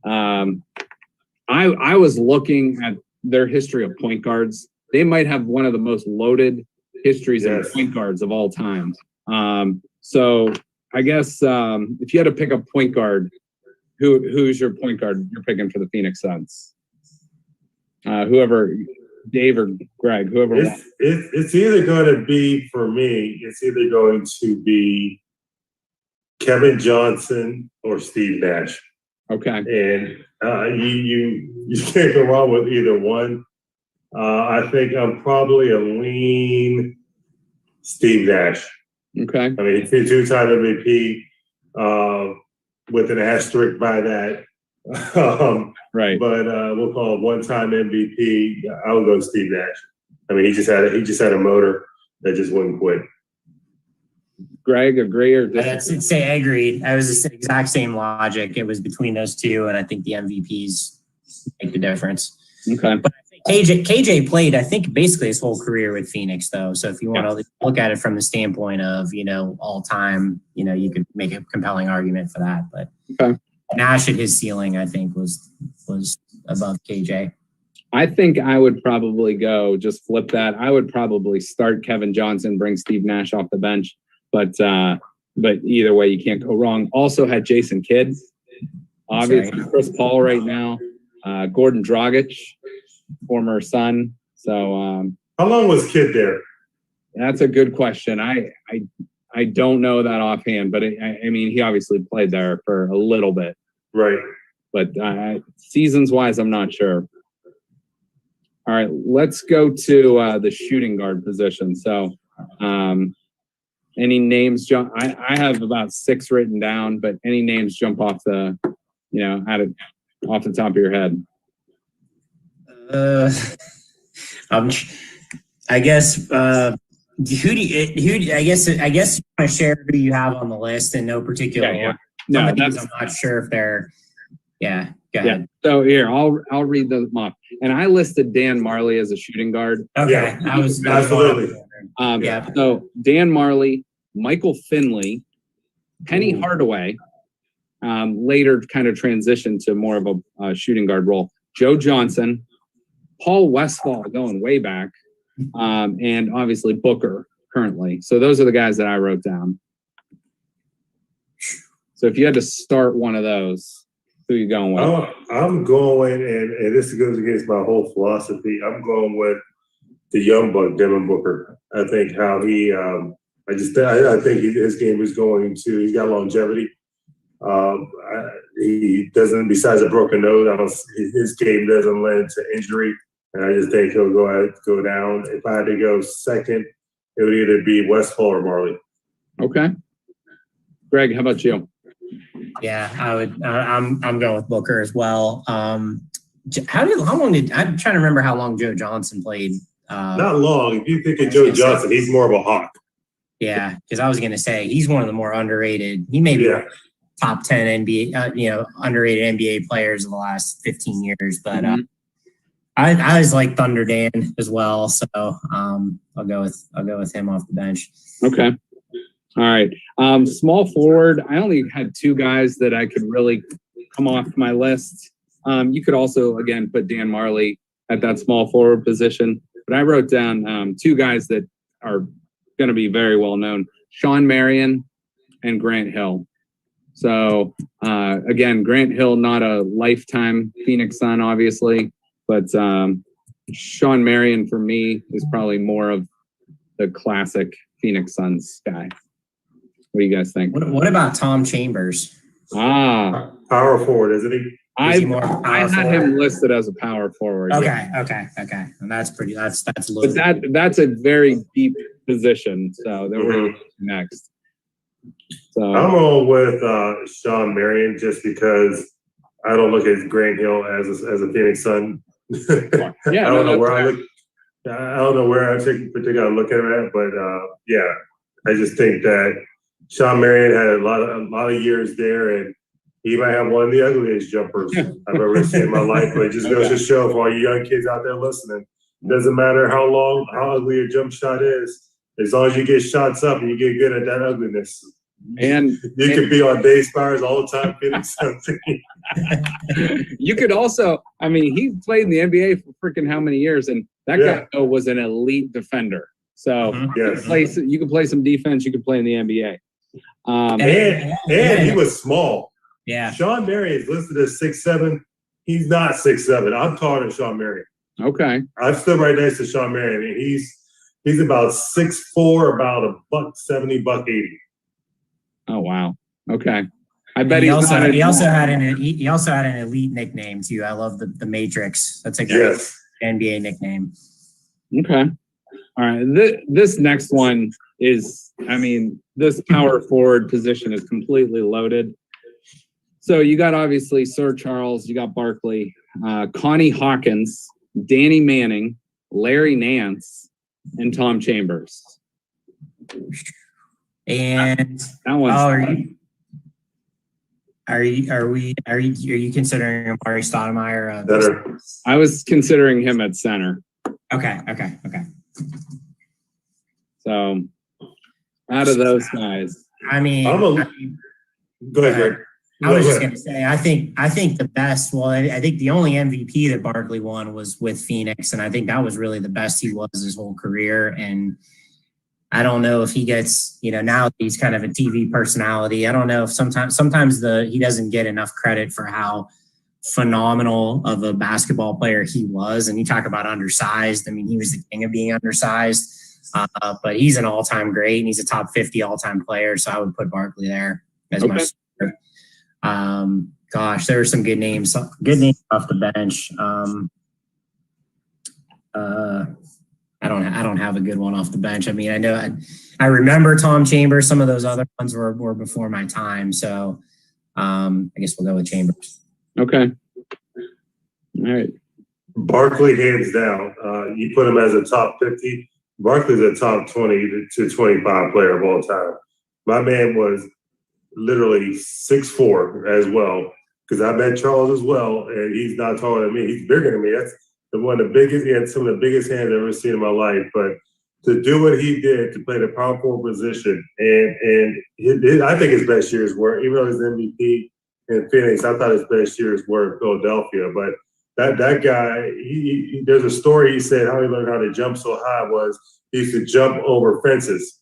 I was looking at their history of point guards. They might have one of the most loaded histories of point guards of all time. So I guess if you had to pick a point guard, who's your point guard you're picking for the Phoenix Suns? Whoever, Dave or Greg, whoever. It's either going to be, for me, it's either going to be Kevin Johnson or Steve Nash. Okay. And you can't go wrong with either one. I think I'm probably a lean Steve Nash. Okay. I mean, he's a two-time MVP with an asterisk by that. Right. But we'll call it one-time MVP. I'll go Steve Nash. I mean, he just had a motor that just wouldn't quit. Greg, agree or disagree? I'd say agreed. I was the exact same logic. It was between those two, and I think the MVPs make the difference. Okay. But I think KJ played, I think, basically his whole career with Phoenix, though. So if you want to look at it from the standpoint of, all time, you could make a compelling argument for that. But Nash at his ceiling, I think, was above KJ. I think I would probably just flip that. I would probably start Kevin Johnson, bring Steve Nash off the bench. But either way, you can't go wrong. Also had Jason Kidd, obviously Chris Paul right now, Gordon Dragic, former Sun. So how long was Kidd there? That's a good question. I don't know that offhand, but I mean, he obviously played there for a little bit, right? But seasons wise, I'm not sure. All right, let's go to the shooting guard position. So. Any names jump? I have about 6 written down, but any names jump off the, off the top of your head? I guess. I guess you want to share who you have on the list in no particular order. No, I'm not sure if they're. Yeah. Go ahead. Yeah. So here, I'll read them off. And I listed Dan Marley as a shooting guard. Okay. Yeah, absolutely. So Dan Marley, Michael Finley, Penny Hardaway, later kind of transitioned to more of a shooting guard role. Joe Johnson, Paul Westphal going way back, and obviously Booker currently. So those are the guys that I wrote down. So if you had to start one of those, who are you going with? I'm going, and this goes against my whole philosophy. I'm going with the young buck, Devin Booker. I think how he, I think his game is going to, he's got longevity. He doesn't, besides a broken nose, his game doesn't lend to injury. And I just think he'll go down. If I had to go second, it would either be Westphal or Marley. Okay. Greg, how about you? Yeah, I would. I'm going with Booker as well. I'm trying to remember how long Joe Johnson played. Not long. If you think of Joe Johnson, he's more of a hawk. Yeah, because I was going to say he's one of the more underrated. He may be top 10 NBA, underrated NBA players of the last 15 years. But I always like Thunder Dan as well, so I'll go with him off the bench. Okay. All right. Small forward. I only had 2 guys that I could really come off my list. You could also, again, put Dan Marley at that small forward position. But I wrote down 2 guys that are going to be very well known: Sean Marion and Grant Hill. So, again, Grant Hill, not a lifetime Phoenix Sun, obviously. But Sean Marion, for me, is probably more of the classic Phoenix Suns guy. What do you guys think? What about Tom Chambers? Power forward, isn't he? I had him listed as a power forward. Okay. And that's pretty. That's a little. But that's a very deep position. So then we're next. So I'm going with Sean Marion just because I don't look at Grant Hill as a Phoenix Sun. Yeah, I don't know where I look. I don't know where I particularly look at it, but I just think that Sean Marion had a lot of years there, and he might have one of the ugliest jumpers I've ever seen in my life. But it just goes to show for all you young kids out there listening, doesn't matter how ugly your jump shot is, as long as you get shots up and you get good at that ugliness. And you could be on day spires all the time getting something. You could also, I mean, he played in the NBA for freaking how many years, and that guy was an elite defender. So you can play some defense, you can play in the NBA. And he was small. Yeah. Sean Marion is listed as 6'7". He's not 6'7". I'm taller than Sean Marion. Okay. I stood right next to Sean Marion, and he's about 6'4", about $170, $180. Oh wow. Okay. I bet he also had an elite nickname too. I love the Matrix. That's a great NBA nickname. Okay. All right. This next one is, I mean, this power forward position is completely loaded. So you got obviously Sir Charles, you got Barkley, Connie Hawkins, Danny Manning, Larry Nance, and Tom Chambers. And that one's are you considering Amari Stoudemire? I was considering him at center. Okay. So out of those guys, I mean, go ahead, Greg. I was just going to say, I think the best. Well, I think the only MVP that Barkley won was with Phoenix, and I think that was really the best he was his whole career. And I don't know if he gets, now he's kind of a TV personality. I don't know if sometimes he doesn't get enough credit for how phenomenal of a basketball player he was. And you talk about undersized. I mean, he was the king of being undersized, but he's an all-time great, and he's a top 50 all-time player. So I would put Barkley there as my starter. Gosh, there are some good names off the bench. I don't have a good one off the bench. I mean, I remember Tom Chambers. Some of those other ones were before my time. So I guess we'll go with Chambers. Okay. All right. Barkley, hands down. You put him as a top 50. Barkley's a top 20 to 25 player of all time. My man was literally 6'4" as well, because I met Charles as well, and he's not taller than me. He's bigger than me. That's one of the biggest. He had some of the biggest hands I've ever seen in my life. But to do what he did, to play the power forward position, and I think his best years were, even though he's MVP in Phoenix, I thought his best years were in Philadelphia. But that guy, there's a story he said how he learned how to jump so high was he used to jump over fences.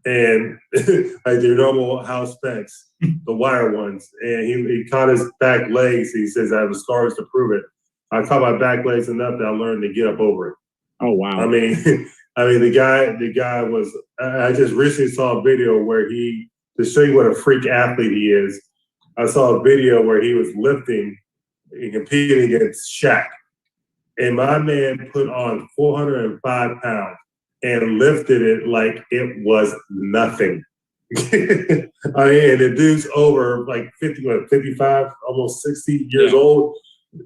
And like the normal house fence, the wire ones, and he caught his back legs. He says, "I have the scars to prove it. I caught my back legs enough that I learned to get up over it." Oh wow! I mean, the guy was. I just recently saw a video where to show you what a freak athlete he is. I saw a video where he was lifting and competing against Shaq, and my man put on 405 pounds. And lifted it like it was nothing. I mean, and the dude's over like 55, almost 60 years old.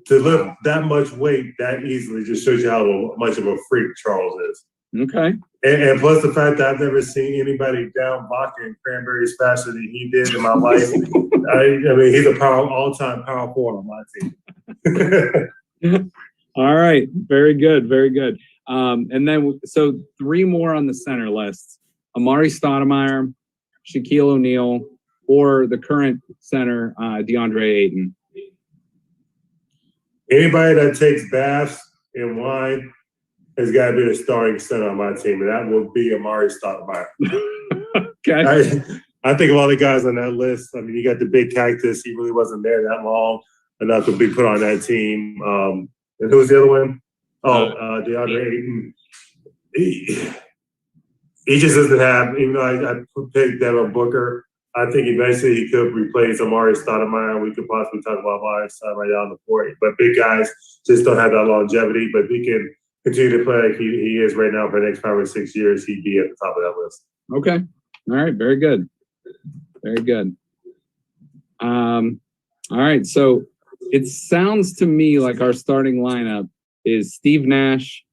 To lift that much weight that easily just shows you how much of a freak Charles is. Okay. And plus the fact that I've never seen anybody down blocking cranberries faster than he did in my life. I mean, he's a all-time power forward on my team. All right. Very good. Very good. And then, so 3 more on the center list: Amari Stoudemire, Shaquille O'Neal, or the current center, DeAndre Ayton. Anybody that takes baths and wine has got to be the starting center on my team, and that will be Amari Stoudemire. Okay. I think of all the guys on that list. I mean, you got the big cactus. He really wasn't there that long enough to be put on that team. And who was the other one? DeAndre Ayton. He just doesn't have, even though I picked Devin Booker, I think eventually he could replace Amari Stoudemire. We could possibly talk about Amari Stoudemire down the court. But big guys just don't have that longevity. But he can continue to play like he is right now for the next 5 or 6 years. He'd be at the top of that list. Okay. All right. Very good. Very good. All right. So it sounds to me like our starting lineup is Steve Nash,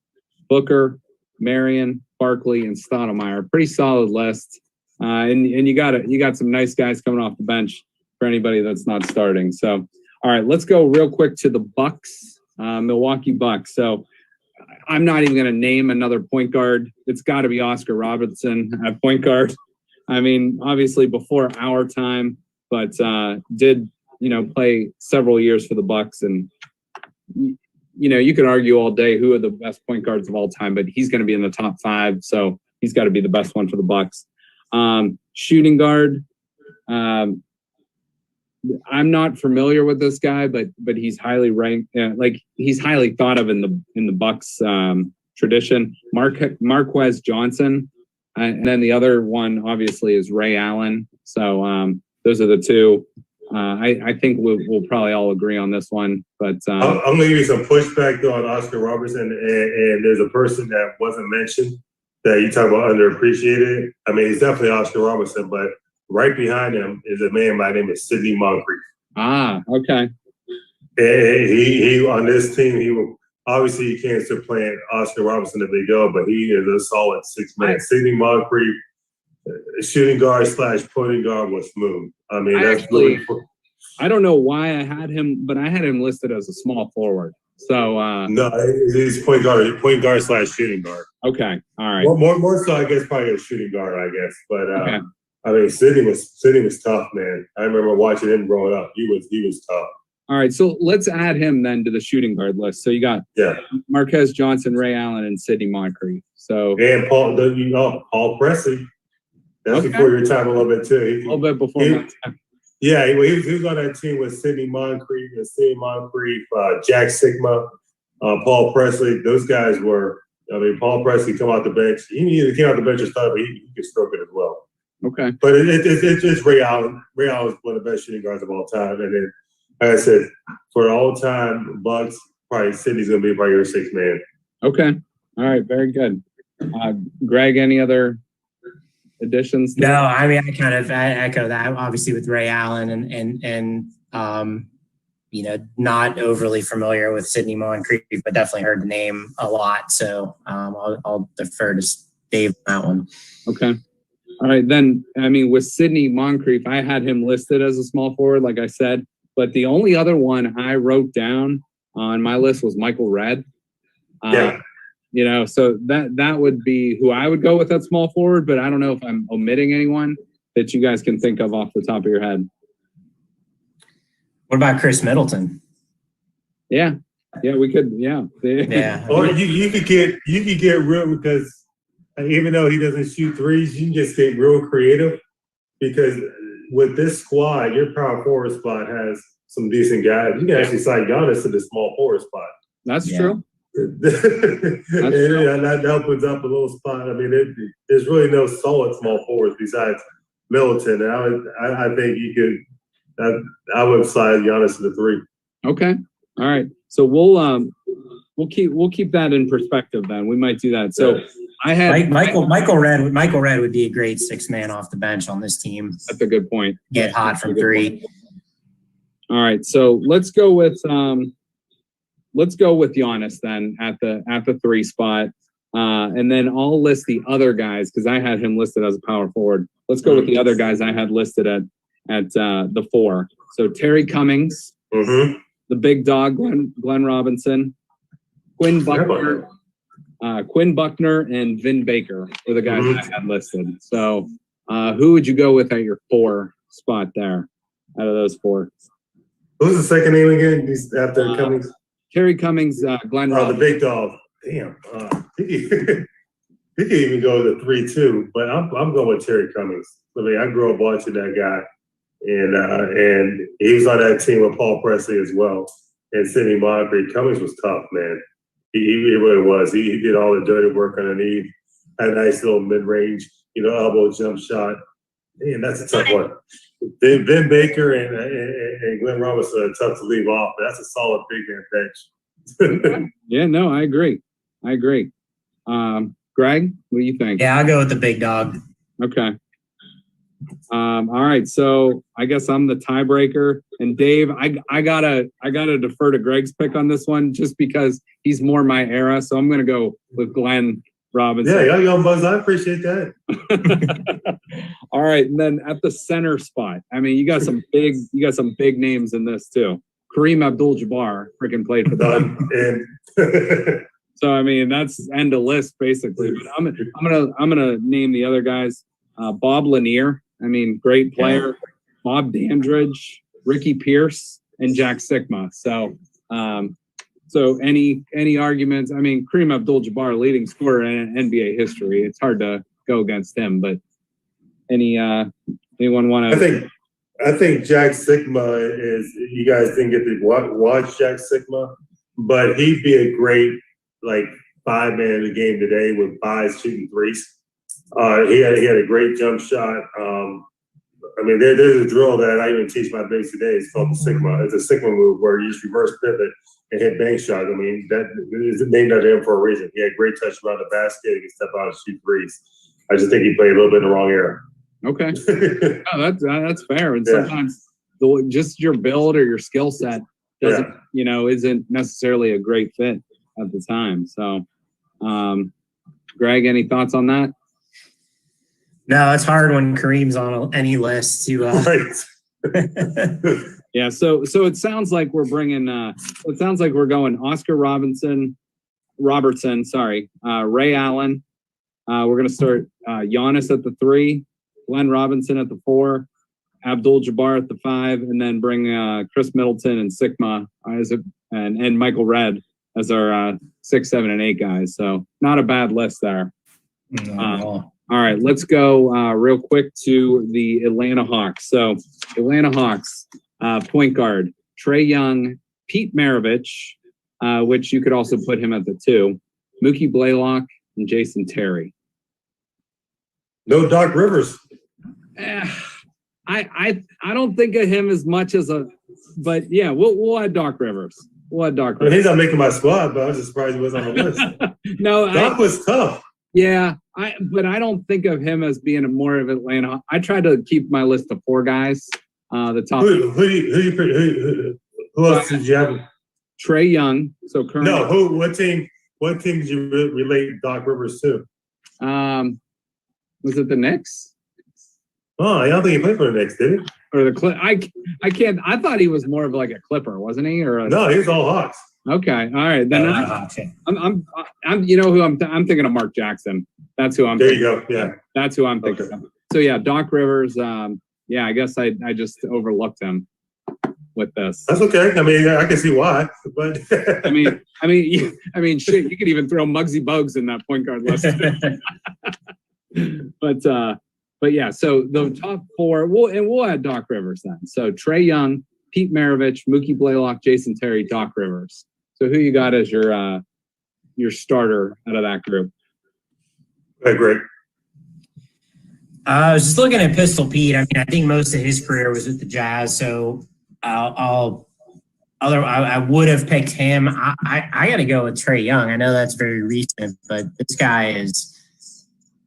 Booker, Marion, Barkley, and Stoudemire. Pretty solid list. And you got some nice guys coming off the bench for anybody that's not starting. So, all right, let's go real quick to the Bucks, Milwaukee Bucks. So I'm not even going to name another point guard. It's got to be Oscar Robertson at point guard. I mean, obviously before our time, but did, play several years for the Bucks. And, you could argue all day who are the best point guards of all time, but he's going to be in the top 5. So he's got to be the best one for the Bucks. Shooting guard. I'm not familiar with this guy, but he's highly ranked. He's highly thought of in the Bucks tradition. Marquez Johnson, and then the other one obviously is Ray Allen. So those are the two. I think we'll probably all agree on this one. But I'm going to give you some pushback though on Oscar Robertson, and there's a person that wasn't mentioned that you talk about underappreciated. I mean, he's definitely Oscar Robertson, but right behind him is a man by the name of Sidney Moncrief. Ah, okay. And he on this team, he will obviously you can't still playing Oscar Robertson if they go, but he is a solid 6-man. Sidney Moncrief, shooting guard / pointing guard was smooth. I mean, I don't know why I had him, but I had him listed as a small forward. So no, he's point guard / shooting guard. Okay, all right. More so, I guess probably a shooting guard, I guess. But okay. I mean, Sidney was tough, man. I remember watching him growing up. He was tough. All right, so let's add him then to the shooting guard list. So you got Marquez Johnson, Ray Allen, and Sidney Moncrief. So and Paul Presley. That's before your time a little bit too. A little bit before my time. Yeah, he was on that team with Sidney Moncrief, Jack Sigma, Paul Presley. Those guys were. I mean, Paul Presley come out the bench. He either came out the bench or started, but he could stroke it as well. Okay. But it's Ray Allen. Ray Allen is one of the best shooting guards of all time. And then, like I said, for all time Bucks, probably Sidney's going to be probably your 6th man. Okay. All right. Very good. Greg, any other additions? No, I mean, I echo that, obviously, with Ray Allen and not overly familiar with Sidney Moncrief, but definitely heard the name a lot. So I'll defer to Dave on that one. Okay. All right. Then, I mean, with Sidney Moncrief, I had him listed as a small forward, like I said, but the only other one I wrote down on my list was Michael Redd. So that would be who I would go with at small forward, but I don't know if I'm omitting anyone that you guys can think of off the top of your head. What about Chris Middleton? Yeah, we could. Yeah. Or you could get real, because even though he doesn't shoot threes, you can just get real creative, because with this squad, your power forward spot has some decent guys. You can actually sign Giannis to the small forward spot. That's true. That opens up a little spot. I mean, there's really no solid small forwards besides Middleton. And I think you could. I would slide Giannis to the 3. Okay. All right. So we'll keep that in perspective. Then we might do that. So I had Michael Redd. Michael Redd would be a great 6th man off the bench on this team. That's a good point. Get hot from 3. All right. So let's go with Giannis then at the 3 spot, and then I'll list the other guys because I had him listed as a power forward. Let's go with the other guys I had listed at the 4. So Terry Cummings, the big dog Glenn Robinson, Quinn Buckner, and Vin Baker were the guys I had listed. So who would you go with at your 4 spot there out of those 4? Who's the second name again? After Cummings? Terry Cummings, Glenn Robinson. The big dog. Damn. He could even go to 3 too, but I'm going with Terry Cummings. I mean, I grew up watching that guy, and he was on that team with Paul Presley as well, and Sidney Moncrief. Cummings was tough, man. He really was. He did all the dirty work underneath. Had a nice little mid-range, elbow jump shot. Man, that's a tough one. Vin Baker and Glenn Robinson are tough to leave off, but that's a solid big man bench. Yeah, no, I agree. Greg, what do you think? Yeah, I'll go with the big dog. Okay. All right, so I guess I'm the tiebreaker, and Dave, I gotta defer to Greg's pick on this one just because he's more my era. So I'm gonna go with Glenn Robinson. Yeah, y'all young bucks. I appreciate that. All right, and then at the center spot, I mean, you got some big names in this too. Kareem Abdul-Jabbar freaking played for them. And So I mean, that's end of list basically. But I'm gonna name the other guys. Bob Lanier, I mean, great player. Bob Dandridge, Ricky Pierce, and Jack Sikma. So so any arguments? I mean, Kareem Abdul-Jabbar, leading scorer in NBA history. It's hard to go against him. But anyone want to? I think Jack Sikma is. You guys didn't get to watch Jack Sikma, but he'd be a great like 5-man in the game today with 5 shooting threes. He had a great jump shot. I mean, there's a drill that I even teach my bigs today. It's called the Sigma. It's a Sigma move where you just reverse pivot and hit bank shots. I mean, that is named after him for a reason. He had great touch around the basket. He can step out and shoot threes. I just think he played a little bit in the wrong era. Okay, that's fair. And sometimes just your build or your skill set doesn't, isn't necessarily a great fit at the time. So, Greg, any thoughts on that? No, it's hard when Kareem's on any list to. Right. Yeah, so it sounds like we're bringing. It sounds like we're going Oscar Robertson. Ray Allen. We're gonna start Giannis at the 3, Glenn Robinson at the 4, Abdul-Jabbar at the 5, and then bring Chris Middleton and Sikma and Michael Redd as our 6, 7, and 8 guys. So not a bad list there. All right, let's go real quick to the Atlanta Hawks. So Atlanta Hawks, point guard, Trae Young, Pete Maravich, which you could also put him at the 2, Mookie Blaylock, and Jason Terry. No Doc Rivers. I don't think of him as much as but yeah, we'll add Doc Rivers. We'll add Doc Rivers. He's not making my squad, but I was just surprised he was on the list. No, Doc was tough. Yeah, but I don't think of him as being more of Atlanta. I tried to keep my list of 4 guys. The top. Who else did you have? Trae Young. So currently. No, what team did you relate Doc Rivers to? Was it the Knicks? Oh, I don't think he played for the Knicks, did he? Or the Clip? I can't. I thought he was more of like a Clipper, wasn't he? No, he was all Hawks. Okay, all right. Then I'm you know who I'm thinking of Mark Jackson. That's who I'm. There you go. Yeah, that's who I'm thinking of. So yeah, Doc Rivers. Yeah, I guess I just overlooked him with this. That's okay. I mean, I can see why, but I mean, shit. You could even throw Muggsy Bogues in that point guard list. But yeah. So the top 4. We'll add Doc Rivers then. So Trae Young, Pete Maravich, Mookie Blaylock, Jason Terry, Doc Rivers. So who you got as your starter out of that group? Okay, great. I was just looking at Pistol Pete. I mean, I think most of his career was with the Jazz, so I would have picked him. I got to go with Trae Young. I know that's very recent, but this guy is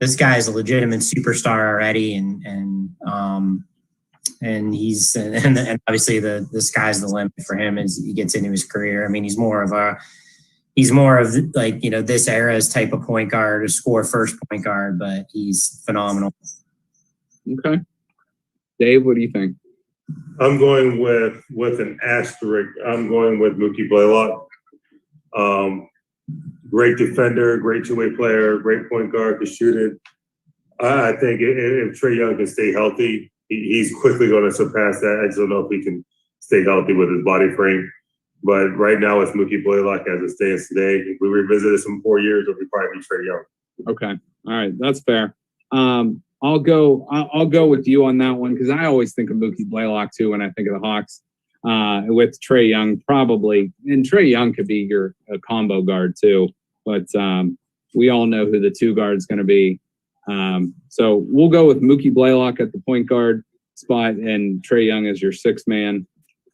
a legitimate superstar already, and he's and obviously the sky's the limit for him as he gets into his career. I mean, he's more of like, this era's type of point guard, a score first point guard, but he's phenomenal. Okay. Dave, what do you think? I'm going with an asterisk. I'm going with Mookie Blaylock. Great defender, great 2-way player, great point guard, can shoot it. I think if Trae Young can stay healthy, he's quickly going to surpass that. I just don't know if he can stay healthy with his body frame. But right now, it's Mookie Blaylock as it stands today. If we revisit this in 4 years, it'll probably be Trae Young. Okay, all right, that's fair. I'll go with you on that one because I always think of Mookie Blaylock too when I think of the Hawks. With Trae Young probably, and Trae Young could be a combo guard too. But we all know who the 2 guard's going to be. So we'll go with Mookie Blaylock at the point guard spot and Trae Young as your 6th man.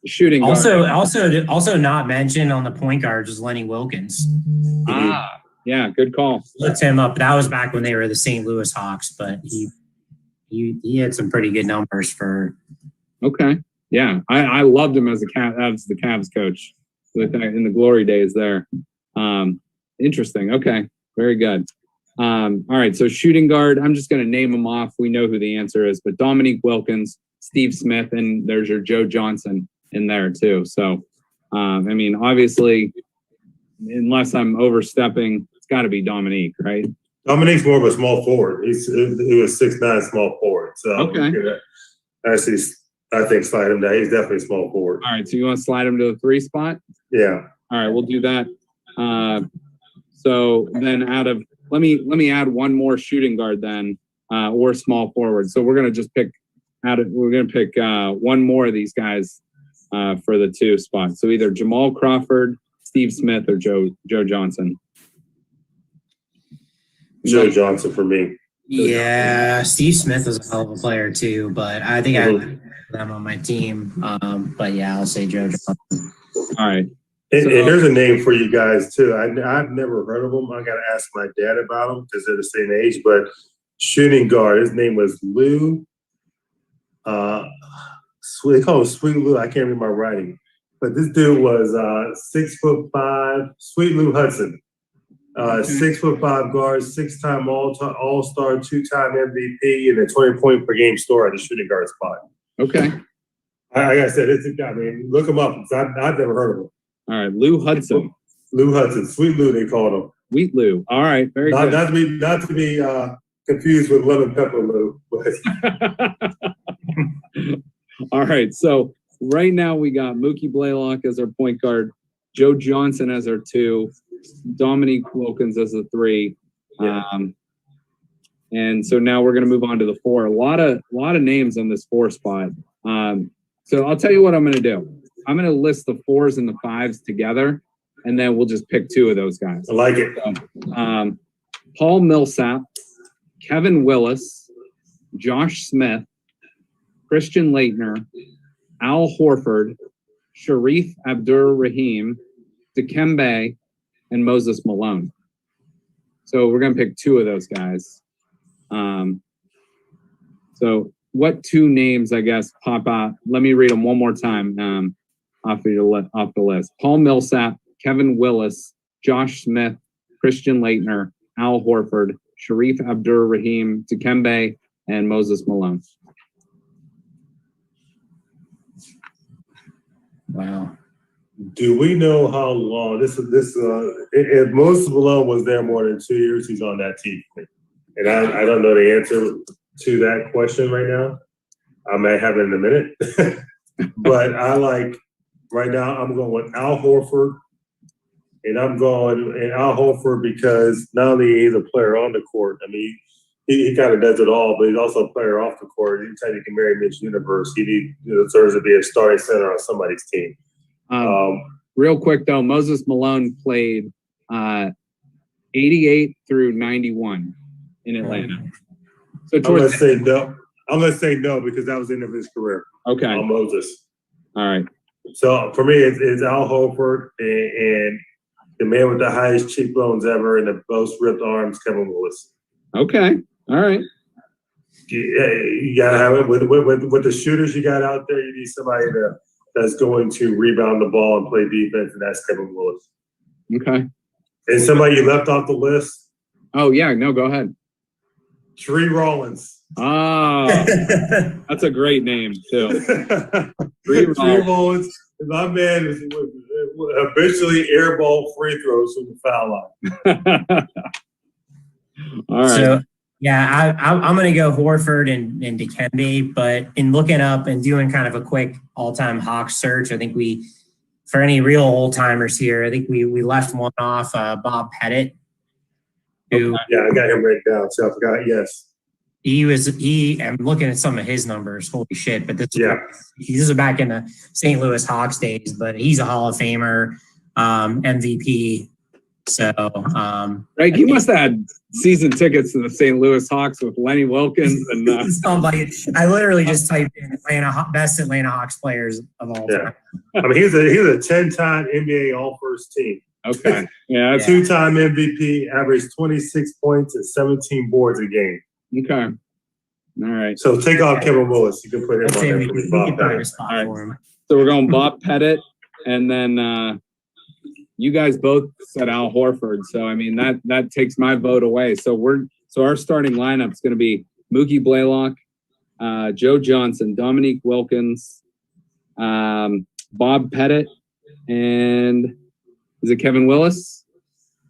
Shooting guard. Also not mentioned on the point guard is Lenny Wilkins. Yeah, good call. Looked him up. That was back when they were the St. Louis Hawks, but he had some pretty good numbers for. Okay, yeah, I loved him as the Cavs coach in the glory days there. Interesting. Okay, very good. All right, so shooting guard, I'm just going to name them off. We know who the answer is, but Dominique Wilkins, Steve Smith, and there's your Joe Johnson in there too. So, I mean, obviously, unless I'm overstepping, it's got to be Dominique, right? Dominique's more of a small forward. He was 6'9" small forward. So okay. Actually, I think slide him down. He's definitely a small forward. All right, so you want to slide him to the 3 spot? Yeah. All right, we'll do that. So then let me add one more shooting guard then, or small forward. So we're gonna just pick one more of these guys for the 2 spots. So either Jamal Crawford, Steve Smith, or Joe Johnson. Joe Johnson for me. Yeah, Steve Smith was a hell of a player too, but I think I have them on my team. But yeah, I'll say Joe Johnson. All right. And here's a name for you guys too. I've never heard of him. I got to ask my dad about him because they're the same age. But shooting guard, his name was Lou. They call him Sweet Lou. I can't read my writing, but this dude was 6'5", Sweet Lou Hudson. 6'5" guard, 6-time All-Star, 2-time MVP, and a 20-point per game scorer at the shooting guard spot. Okay. Like I said, it's a guy. I mean, look him up. I've never heard of him. All right, Lou Hudson. Lou Hudson, Sweet Lou, they called him. Sweet Lou. All right, very good. Not to be confused with Lemon Pepper Lou. All right, so right now we got Mookie Blaylock as our point guard, Joe Johnson as our 2, Dominique Wilkins as a 3. Yeah. And so now we're going to move on to the 4. A lot of names on this 4 spot. So I'll tell you what I'm going to do. I'm going to list the 4s and the 5s together, and then we'll just pick 2 of those guys. I like it. So, Paul Millsap, Kevin Willis, Josh Smith, Christian Leitner, Al Horford, Sharif Abdur-Rahim, Dikembe, and Moses Malone. So we're going to pick 2 of those guys. So what 2 names, I guess, pop out? Let me read them one more time off the list. Paul Millsap, Kevin Willis, Josh Smith, Christian Leitner, Al Horford, Sharif Abdur-Rahim, Dikembe, and Moses Malone. Wow. Do we know how long if Moses Malone was there more than 2 years, he's on that team? And I don't know the answer to that question right now. I may have it in a minute. But right now I'm going with Al Horford. And I'm going Al Horford because not only he's a player on the court, I mean, he kind of does it all, but he's also a player off the court. Anytime you can marry Mitch Universe, he deserves to be a starting center on somebody's team. Real quick though, Moses Malone played 88 through 91 in Atlanta. So I'm gonna say no. I'm gonna say no because that was the end of his career. Okay. On Moses. All right. So for me, it's Al Horford and the man with the highest cheekbones ever and the most ripped arms, Kevin Willis. Okay. All right. You gotta have it with the shooters you got out there. You need somebody that's going to rebound the ball and play defense, and that's Kevin Willis. Okay. And somebody you left off the list. Oh yeah, no, go ahead. Tree Rollins. Oh, that's a great name too. Tree Rollins. My man is eventually airball free throws from the foul line. All right. So yeah, I'm going to go Horford and Dikembe, but in looking up and doing kind of a quick all-time Hawks search, I think for any real old timers here, I think we left one off, Bob Pettit. Who, yeah, I got him written down, so I forgot. Yes, I'm looking at some of his numbers. Holy shit! But this is back in the St. Louis Hawks days, but he's a Hall of Famer, MVP. So, Greg, you must have had season tickets to the St. Louis Hawks with Lenny Wilkins and somebody. I literally just typed in best Atlanta Hawks players of all time. I mean, he's a 10-time NBA All-First team. Okay, yeah, 2-time MVP, averaged 26 points and 17 boards a game. Okay, all right. So take off Kevin Willis. You can put him on there for me, Bob Pettit. All right. So we're going Bob Pettit, and then you guys both said Al Horford, so I mean that takes my vote away. So our starting lineup is going to be Mookie Blaylock, Joe Johnson, Dominique Wilkins, Bob Pettit, and is it Kevin Willis?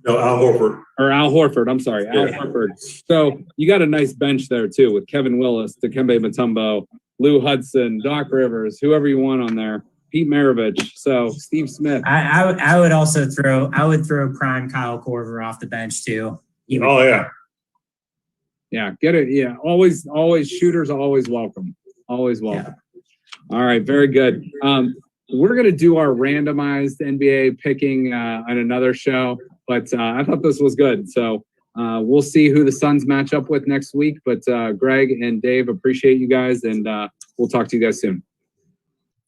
No, Al Horford. Or Al Horford, I'm sorry, Al Horford. So you got a nice bench there too with Kevin Willis, Dikembe Mutombo, Lou Hudson, Doc Rivers, whoever you want on there, Pete Maravich, so Steve Smith. I would also throw prime Kyle Korver off the bench too. Oh yeah. Yeah, get it. Yeah, always shooters always welcome. Always welcome. Yeah. All right, very good. We're gonna do our randomized NBA picking on another show, but I thought this was good. So we'll see who the Suns match up with next week. But Greg and Dave, appreciate you guys, and we'll talk to you guys soon.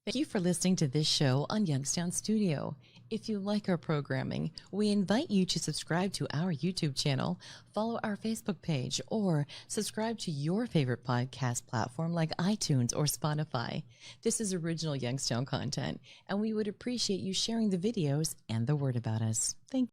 Thank you for listening to this show on Youngstown Studio. If you like our programming, we invite you to subscribe to our YouTube channel, follow our Facebook page, or subscribe to your favorite podcast platform like iTunes or Spotify. This is original Youngstown content, and we would appreciate you sharing the videos and the word about us. Thank you.